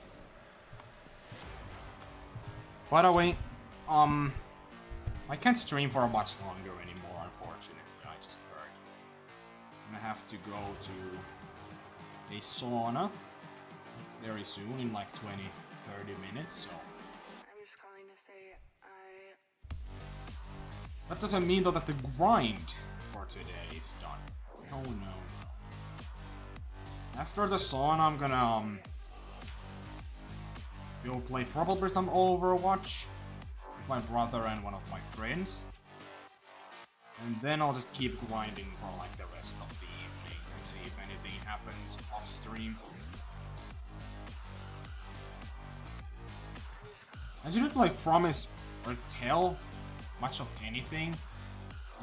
By the way, I can't stream for much longer anymore, unfortunately, I just heard. I'm gonna have to go to a sauna very soon, in like 20-30 minutes, so... I'm just calling to say That doesn't mean though that the grind for today is done. Oh no. After the sauna, I'm gonna go play probably some Overwatch with my brother and one of my friends. And then I'll just keep grinding for like the rest of the evening and see if anything happens off stream. I shouldn't like promise or tell much of anything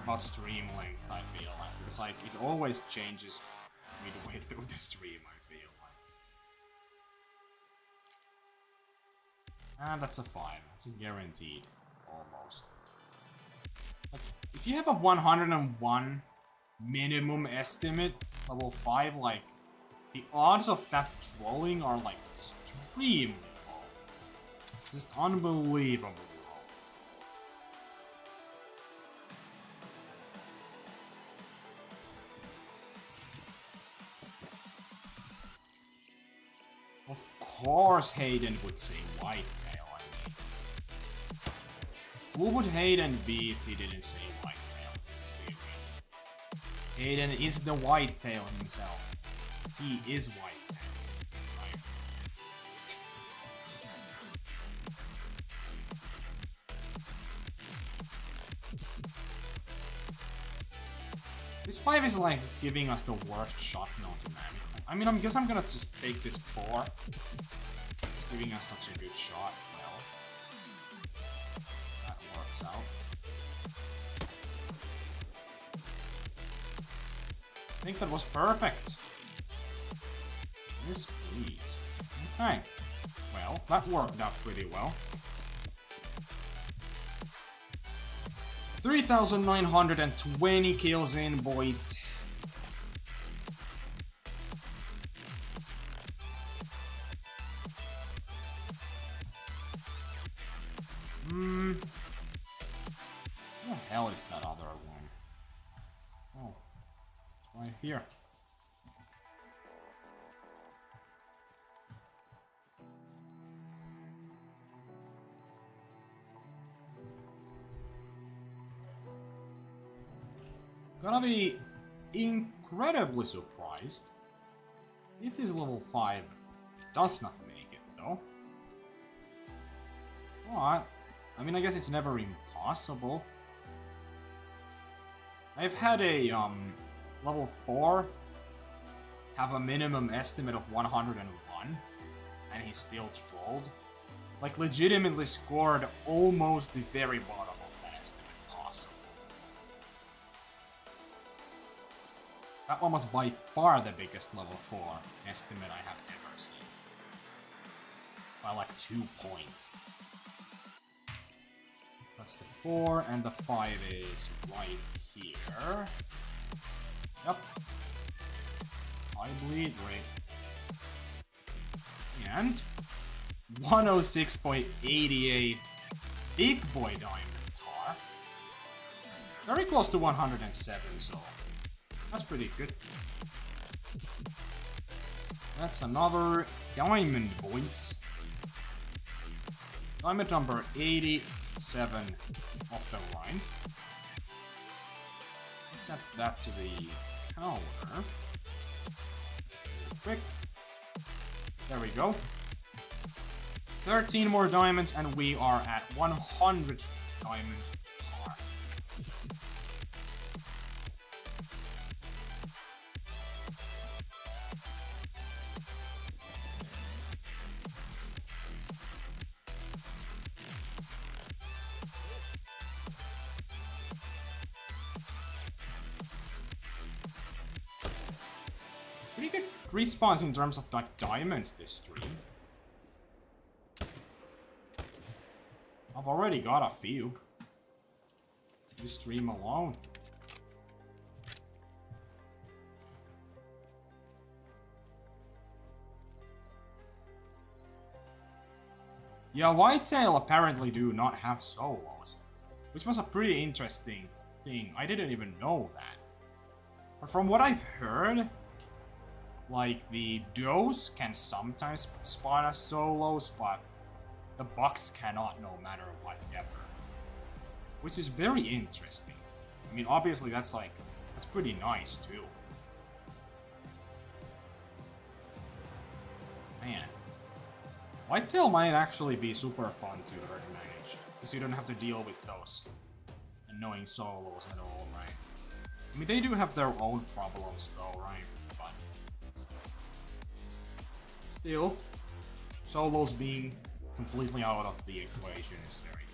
about stream length, I feel like, because like it always changes midway through the stream, I feel like. And that's a 5. That's a guaranteed, almost. Like, if you have a 101 minimum estimate, level 5, like, the odds of that trolling are like extremely low. Just unbelievable. Of course Hayden would say whitetail, I mean. Who would Hayden be if he didn't say whitetail? Let's be real. Hayden is the whitetail himself. He is whitetail. Right? This 5 is like giving us the worst shot known to man. I mean, I guess I'm gonna just take this 4. It's giving us such a good shot. Well, that works out. I think that was perfect. Yes, please. Okay. Well, that worked out pretty well. 3,920 kills in, boys. What the hell is that other one? Oh, it's right here. Gonna be incredibly surprised if this level 5 does not make it, though. What? I mean, I guess it's never impossible. I've had a, level 4 have a minimum estimate of 101, and he still trolled. Like, legitimately scored almost the very bottom of that estimate possible. That one was by far the biggest level 4 estimate I have ever seen. By like 2 points. That's the 4, and the 5 is right here. Yep. I bleed rate. And 106.88 big boy diamond tar. Very close to 107, so that's pretty good. That's another diamond, boys. Diamond number 87 of the line. Let's set that to the counter. Quick. There we go. 13 more diamonds and we are at 100 diamond tar. Pretty good respawns in terms of like diamonds this stream. I've already got a few. This stream alone. Yeah, Whitetail apparently do not have solos, which was a pretty interesting thing. I didn't even know that. But from what I've heard, like the duos can sometimes spawn as solos, but the bucks cannot no matter whatever. Which is very interesting. I mean, obviously that's pretty nice too. Man. Whitetail might actually be super fun to manage, because you don't have to deal with those annoying solos at all, right? I mean, they do have their own problems though, right? But still, solos being completely out of the equation is very good.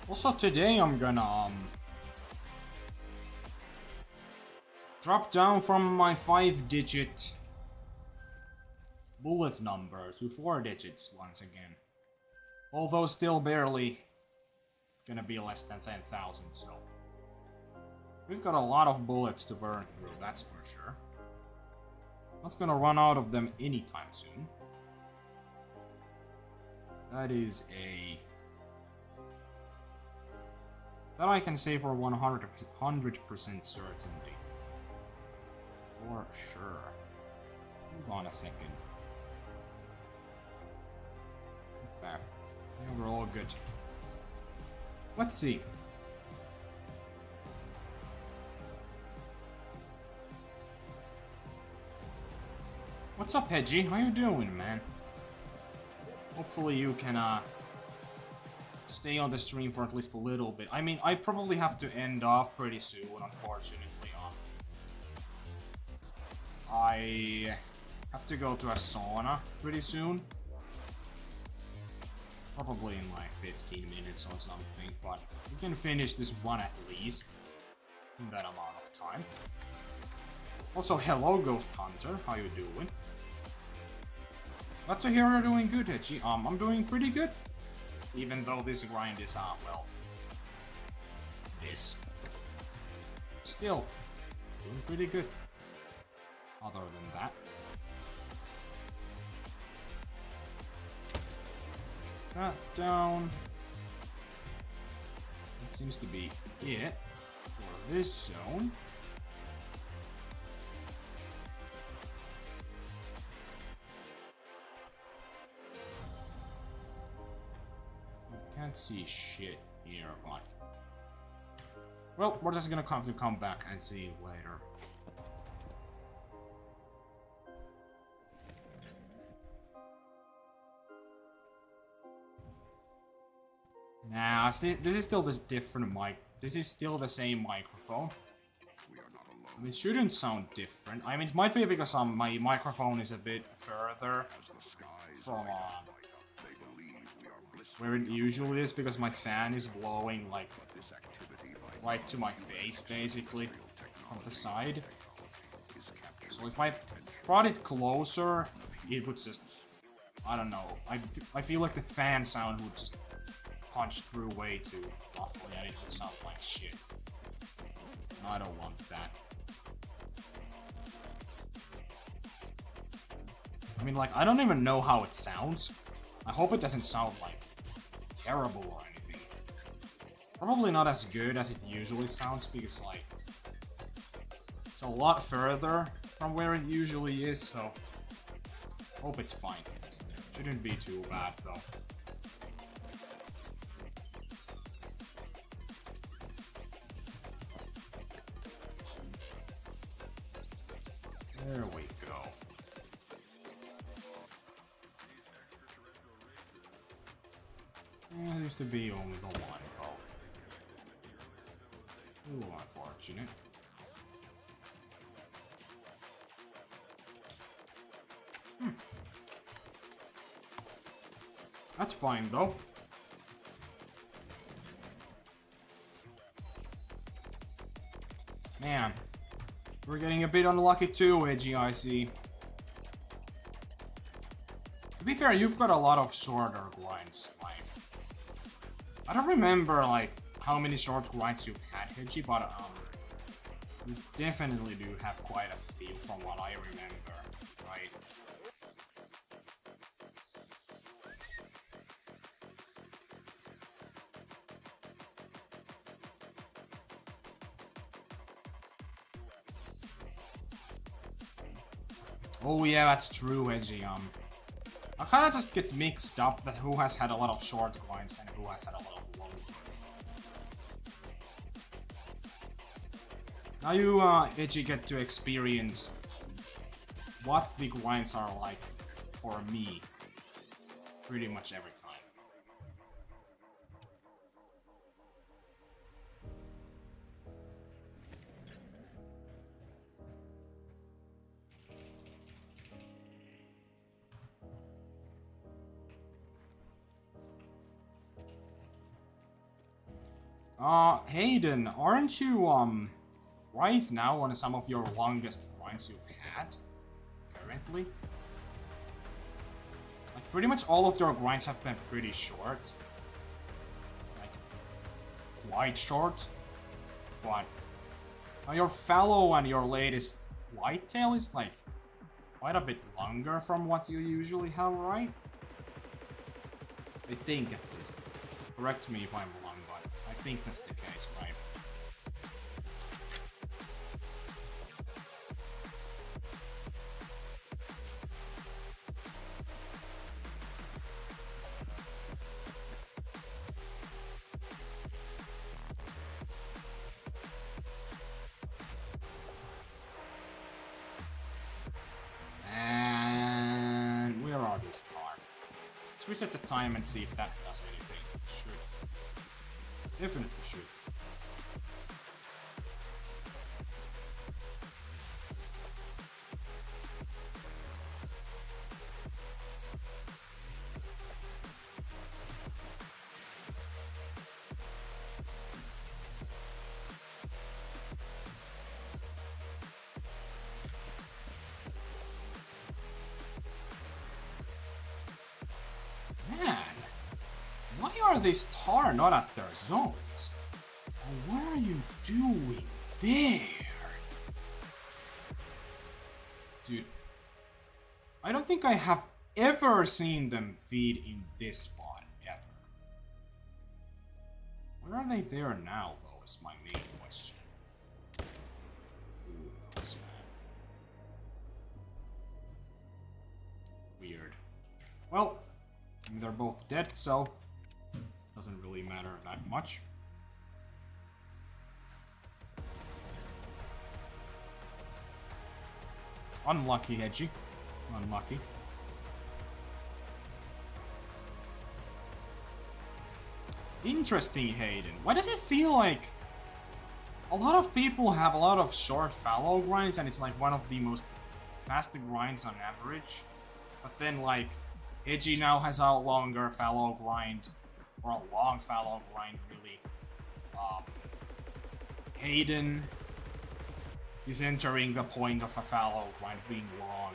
Also today I'm gonna drop down from my 5-digit bullet number to 4 digits once again. Although still barely gonna be less than 10,000, so we've got a lot of bullets to burn through, that's for sure. Not gonna run out of them anytime soon. That is a That I can say for 100% certainty. For sure. Hold on a second. Okay. Yeah, we're all good. Let's see. What's up, Hedgie? How you doing, man? Hopefully you can, stay on the stream for at least a little bit. I mean, I probably have to end off pretty soon, unfortunately. I have to go to a sauna pretty soon. Probably in like 15 minutes or something, but we can finish this one at least in that amount of time. Also, hello, Ghost Hunter. How you doing? Glad to hear you're doing good, Hedgie. I'm doing pretty good. Even though this grind is, well, this. Still, doing pretty good. Other than that. That down. That seems to be it for this zone. Can't see shit here, but well, we're just gonna have to come back and see later. Nah, see, this is still the different mic. This is still the same microphone. It shouldn't sound different. I mean, it might be because my microphone is a bit further from where it usually is, because my fan is blowing like right to my face, basically, on the side. So if I brought it closer, it would just, I don't know. I feel like the fan sound would just punch through way too roughly, and it would sound like shit. And I don't want that. I mean, like, I don't even know how it sounds. I hope it doesn't sound like terrible or anything. Probably not as good as it usually sounds, because like it's a lot further from where it usually is, so hope it's fine. Shouldn't be too bad though. There we go. Yeah, there used to be only the one. Oh. Ooh, unfortunate. That's fine though. Man, we're getting a bit unlucky too, Edgy, I see. To be fair, you've got a lot of shorter grinds. Like, I don't remember like how many short grinds you've had, Edgy, but you definitely do have quite a few from what I remember, right? Oh yeah, that's true, Edgy. I kinda just get mixed up that who has had a lot of short grinds and who has had a lot of long grinds. Now you, Edgy, get to experience what the grinds are like for me pretty much every time. Hayden, aren't you, right now on some of your longest grinds you've had, currently? Like, pretty much all of your grinds have been pretty short. Like, quite short. But your fallow and your latest whitetail is, like, quite a bit longer from what you usually have, right? I think, at least. Correct me if I'm wrong, but I think that's the case, right? And where are these Tahr? Let's reset the time and see if that does anything. It should. Definitely should. Man, why are these Tahr not at their zones? And what are you doing there? Dude, I don't think I have ever seen them feed in this spot, ever. Where are they there now, though, is my main question. Who knows, man? Weird. Well, I mean, they're both dead, so doesn't really matter that much. Unlucky, Hedgie. Unlucky. Interesting, Hayden. Why does it feel like a lot of people have a lot of short fallow grinds and it's like one of the most fast grinds on average? But then like Hedgie now has a longer fallow grind, or a long fallow grind, really. Hayden is entering the point of a fallow grind being long.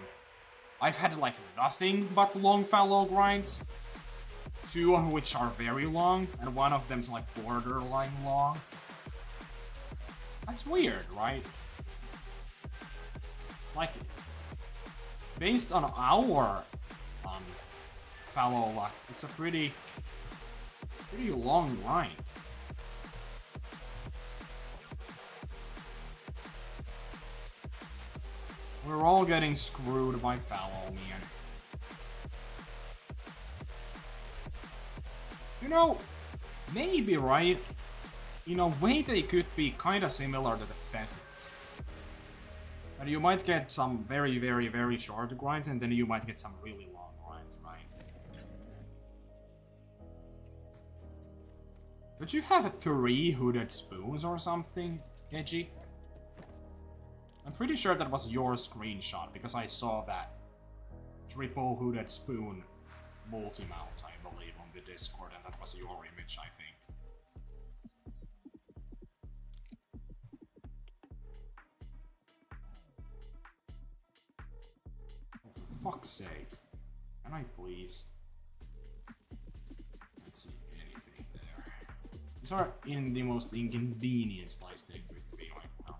I've had like nothing but long fallow grinds, 2 of which are very long, and one of them's like borderline long. That's weird, right? Like, based on our fallow luck, it's a pretty long grind. We're all getting screwed by fallow, man. You know, maybe, right? In a way they could be kinda similar to the pheasant. And you might get some very, very, very short grinds, and then you might get some really long grinds, right? Did you have 3 hooded spoons or something, Hedgie? I'm pretty sure that was your screenshot, because I saw that triple hooded spoon multi-mount, I believe, on the Discord, and that was your image, I think. Oh, for fuck's sake. Can I please? Let's see anything there. These are in the most inconvenient place they could be right now.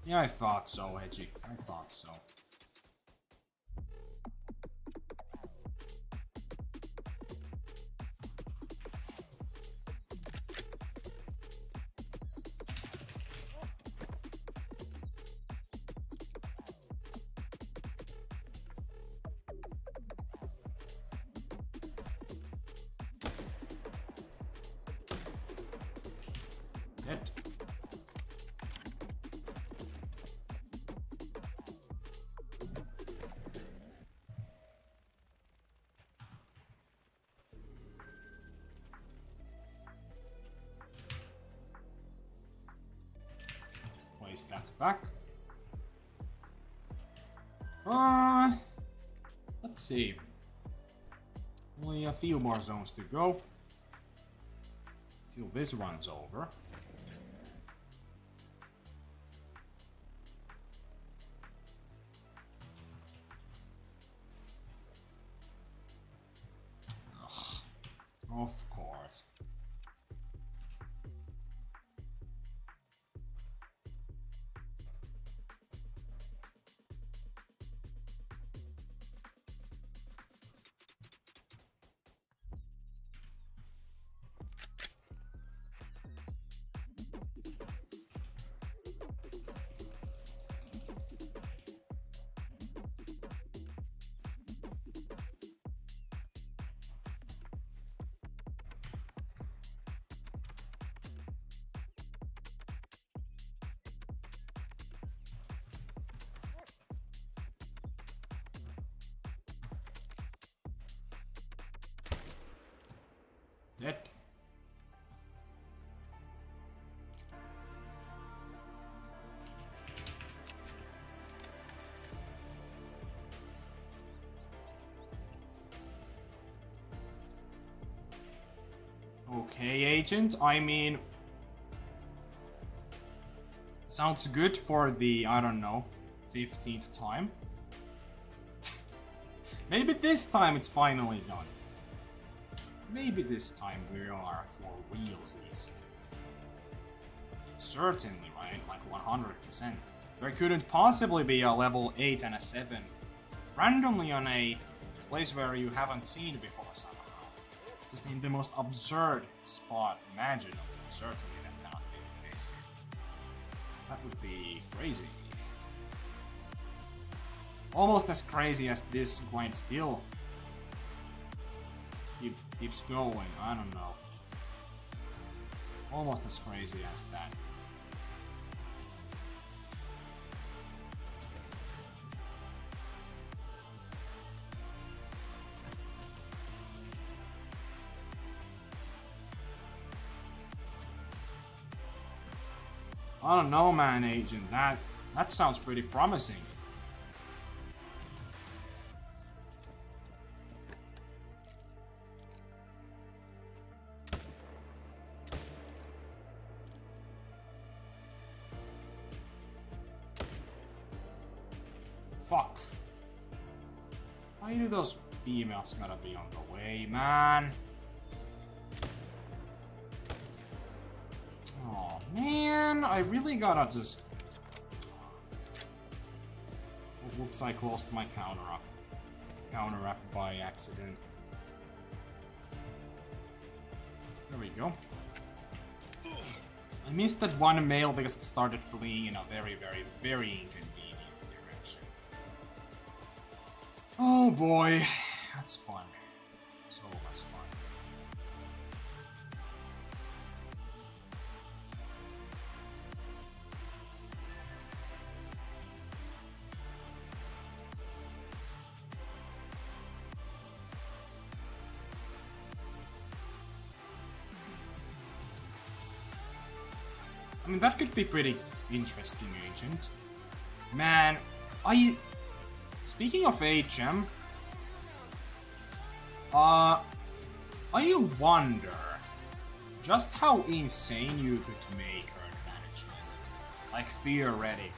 Yeah, I thought so, Hedgie. I thought so. It. Place that back. Let's see. Only a few more zones to go till this runs over. Of course. Okay, agent. I mean... Sounds good for the, I don't know, 15th time. Maybe this time it's finally done. Maybe this time we are for realsies. Certainly, right? Like 100%. There couldn't possibly be a level 8 and a 7 randomly on a place where you haven't seen before somehow. Just in the most absurd spot imaginable. Certainly that cannot be the case. That would be crazy. Almost as crazy as this grind still keeps going, I don't know. Almost as crazy as that. I don't know, man, agent. That sounds pretty promising. Fuck. Why do those females gotta be on the way, man? Oh man, I really gotta just... Whoops, I closed my counter up by accident. There we go. I missed that one male because it started fleeing in a very, very, very inconvenient direction. Oh boy, that's fun. So much fun. I mean, that could be pretty interesting, agent. Man, speaking of HM, I wonder just how insane you could make earn management. Like, theoretically.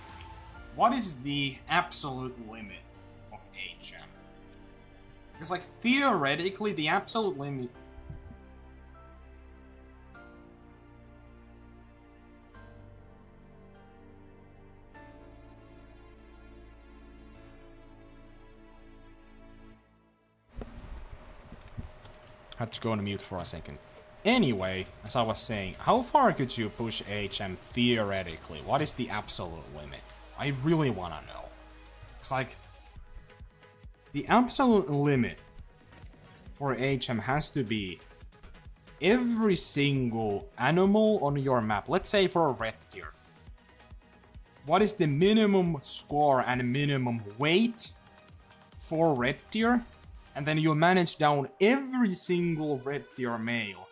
What is the absolute limit of HM? Because, like, theoretically, the absolute limit... Had to go on mute for a second. Anyway, as I was saying, how far could you push HM theoretically? What is the absolute limit? I really wanna know. It's like... The absolute limit for HM has to be every single animal on your map. Let's say for a red tier. What is the minimum score and minimum weight for red tier? And then you manage down every single red tier male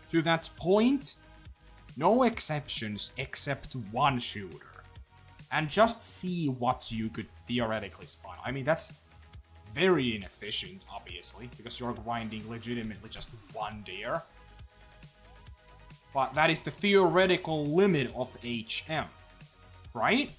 to that point, no exceptions except one shooter, and just see what you could theoretically spawn. I mean, that's very inefficient, obviously, because you're grinding legitimately just one deer. But that is the theoretical limit of HM, right?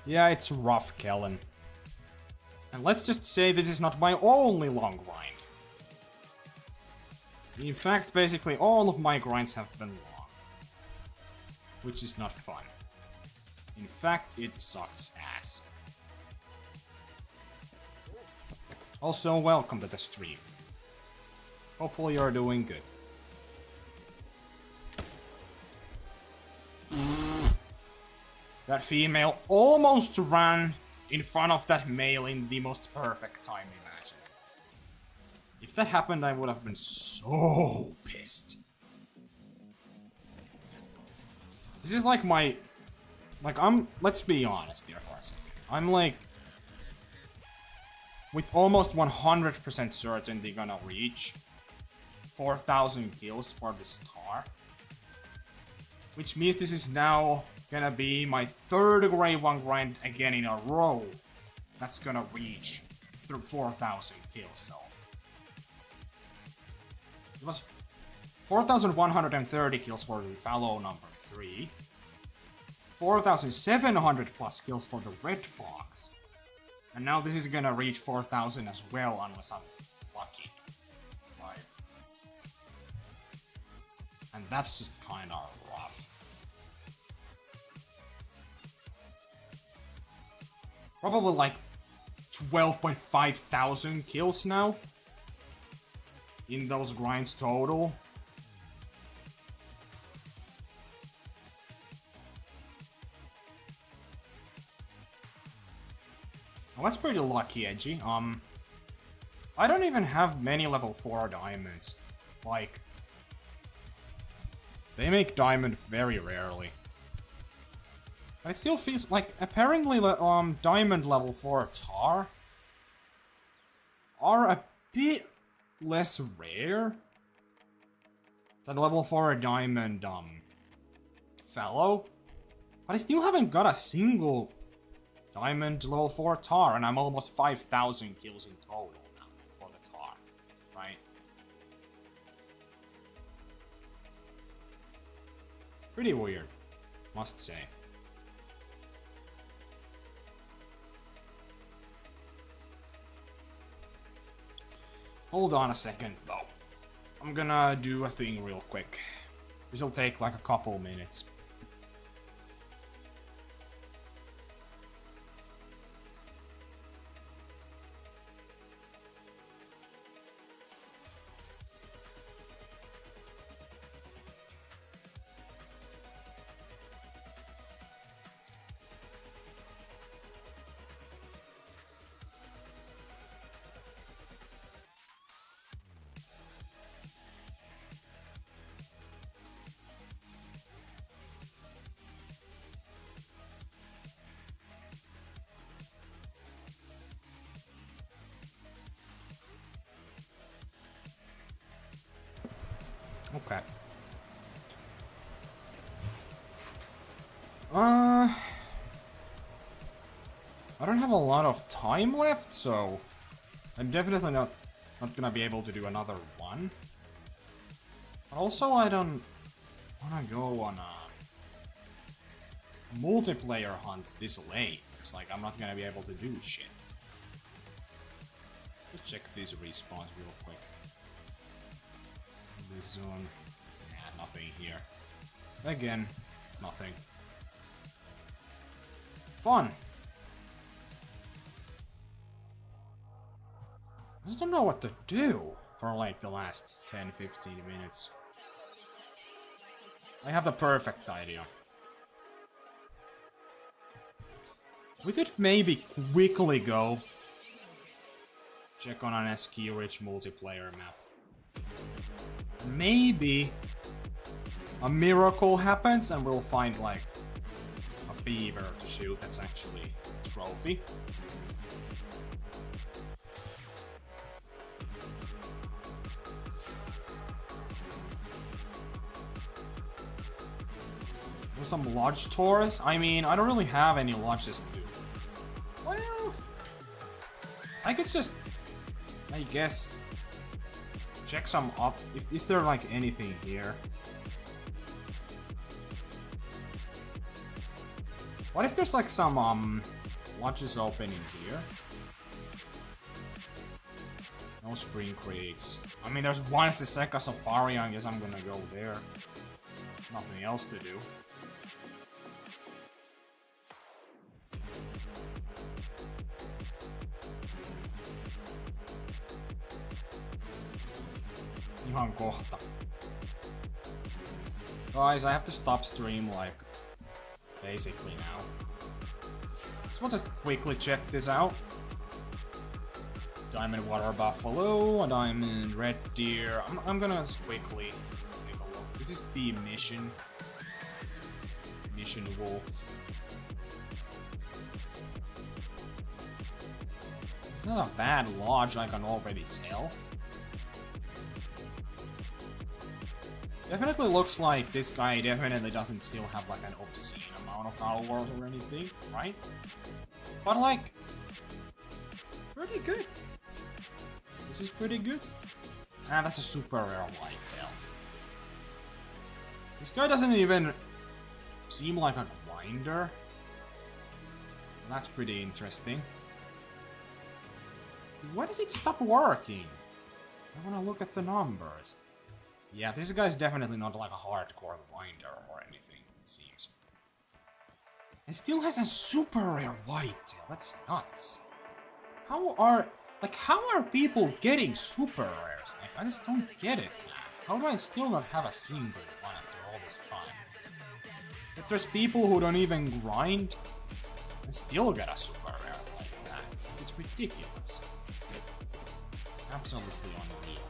Yeah, it's rough, Kellen. And let's just say this is not my only long grind. In fact, basically all of my grinds have been long. Which is not fun. In fact, it sucks ass. Also, welcome to the stream. Hopefully you're doing good. That female almost ran in front of that male in the most perfect time imaginable. If that happened, I would have been so pissed. This is like my... Like, let's be honest here for a second. I'm like... With almost 100% certainty gonna reach 4,000 kills for this Tahr. Which means this is now gonna be my third Great One grind again in a row. That's gonna reach through 4,000 kills, so. It was 4,130 kills for the fallow number 3. 4,700 plus kills for the red fox. And now this is gonna reach 4,000 as well, unless I'm lucky. Right. And that's just kinda rough. Probably like 12.5 thousand kills now. In those grinds total. Oh, that's pretty lucky, Edgy. I don't even have many level 4 diamonds. Like, they make diamond very rarely. But it still feels like, apparently, diamond level 4 tar are a bit less rare than level 4 diamond, fallow. But I still haven't got a single diamond level 4 tar, and I'm almost 5,000 kills in total now for the tar, right? Pretty weird, must say. Hold on a second, though. I'm gonna do a thing real quick. This'll take like a couple minutes. Okay. I don't have a lot of time left, so I'm definitely not gonna be able to do another one. But also, I don't wanna go on a multiplayer hunt this late. It's like I'm not gonna be able to do shit. Let's check these respawns real quick. This zone. Yeah, nothing here. Again, nothing. Fun. I just don't know what to do for like the last 10-15 minutes. I have the perfect idea. We could maybe quickly go check on an ski-rich multiplayer map. Maybe a miracle happens and we'll find like a beaver to shoot that's actually a trophy. Or some lodge tours? I mean, I don't really have any lodges to do. Well, I could just, I guess, check some up. Is there like anything here? What if there's like some lodges open in here? No spring creeks. I mean, there's one at the Seca Safari. I guess I'm gonna go there. Nothing else to do. Ihan kohta. Guys, I have to stop stream like basically now. So we'll just quickly check this out. Diamond water buffalo, a diamond red deer. I'm gonna just quickly take a look. This is the mission. Mission wolf. It's not a bad lodge, I can already tell. Definitely looks like this guy definitely doesn't still have like an obscene amount of followers or anything, right? But like, pretty good. This is pretty good. Ah, that's a super rare whitetail. This guy doesn't even seem like a grinder. That's pretty interesting. Why does it stop working? I wanna look at the numbers. Yeah, this guy's definitely not like a hardcore grinder or anything, it seems. It still has a super rare whitetail. That's nuts. How are people getting super rares? Like, I just don't get it, man. How do I still not have a single one after all this time? If there's people who don't even grind and still get a super rare like that, it's ridiculous. It's absolutely unreal.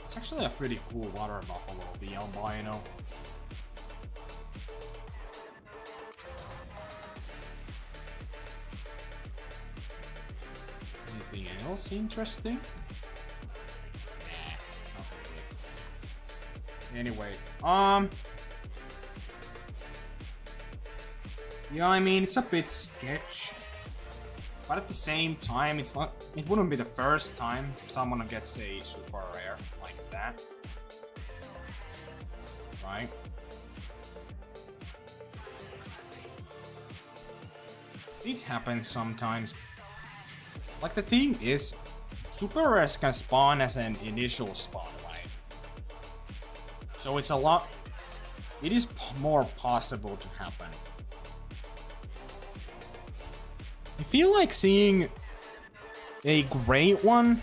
It's actually a pretty cool water buffalo the albino. Anything else interesting? Nah, not really. Anyway, yeah, I mean, it's a bit sketch. But at the same time, it wouldn't be the first time someone gets a super rare like that. Right? It happens sometimes. Like, the thing is, super rares can spawn as an initial spawn, right? So it is more possible to happen. I feel like seeing a great one,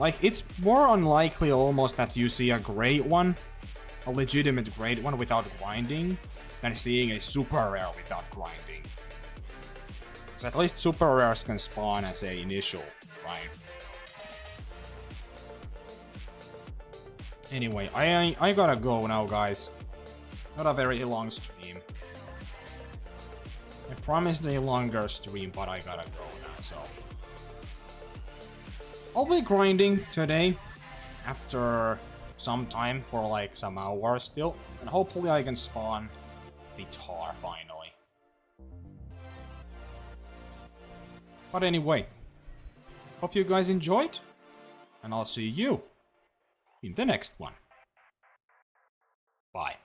like, it's more unlikely almost that you see a great one, a legitimate great one without grinding, than seeing a super rare without grinding. Because at least super rares can spawn as a initial, right? Anyway, I gotta go now, guys. Not a very long stream. I promised a longer stream, but I gotta go now, so... I'll be grinding today, after some time, for like some hours still, and hopefully I can spawn the Tahr finally. But anyway, hope you guys enjoyed, and I'll see you in the next one. Bye.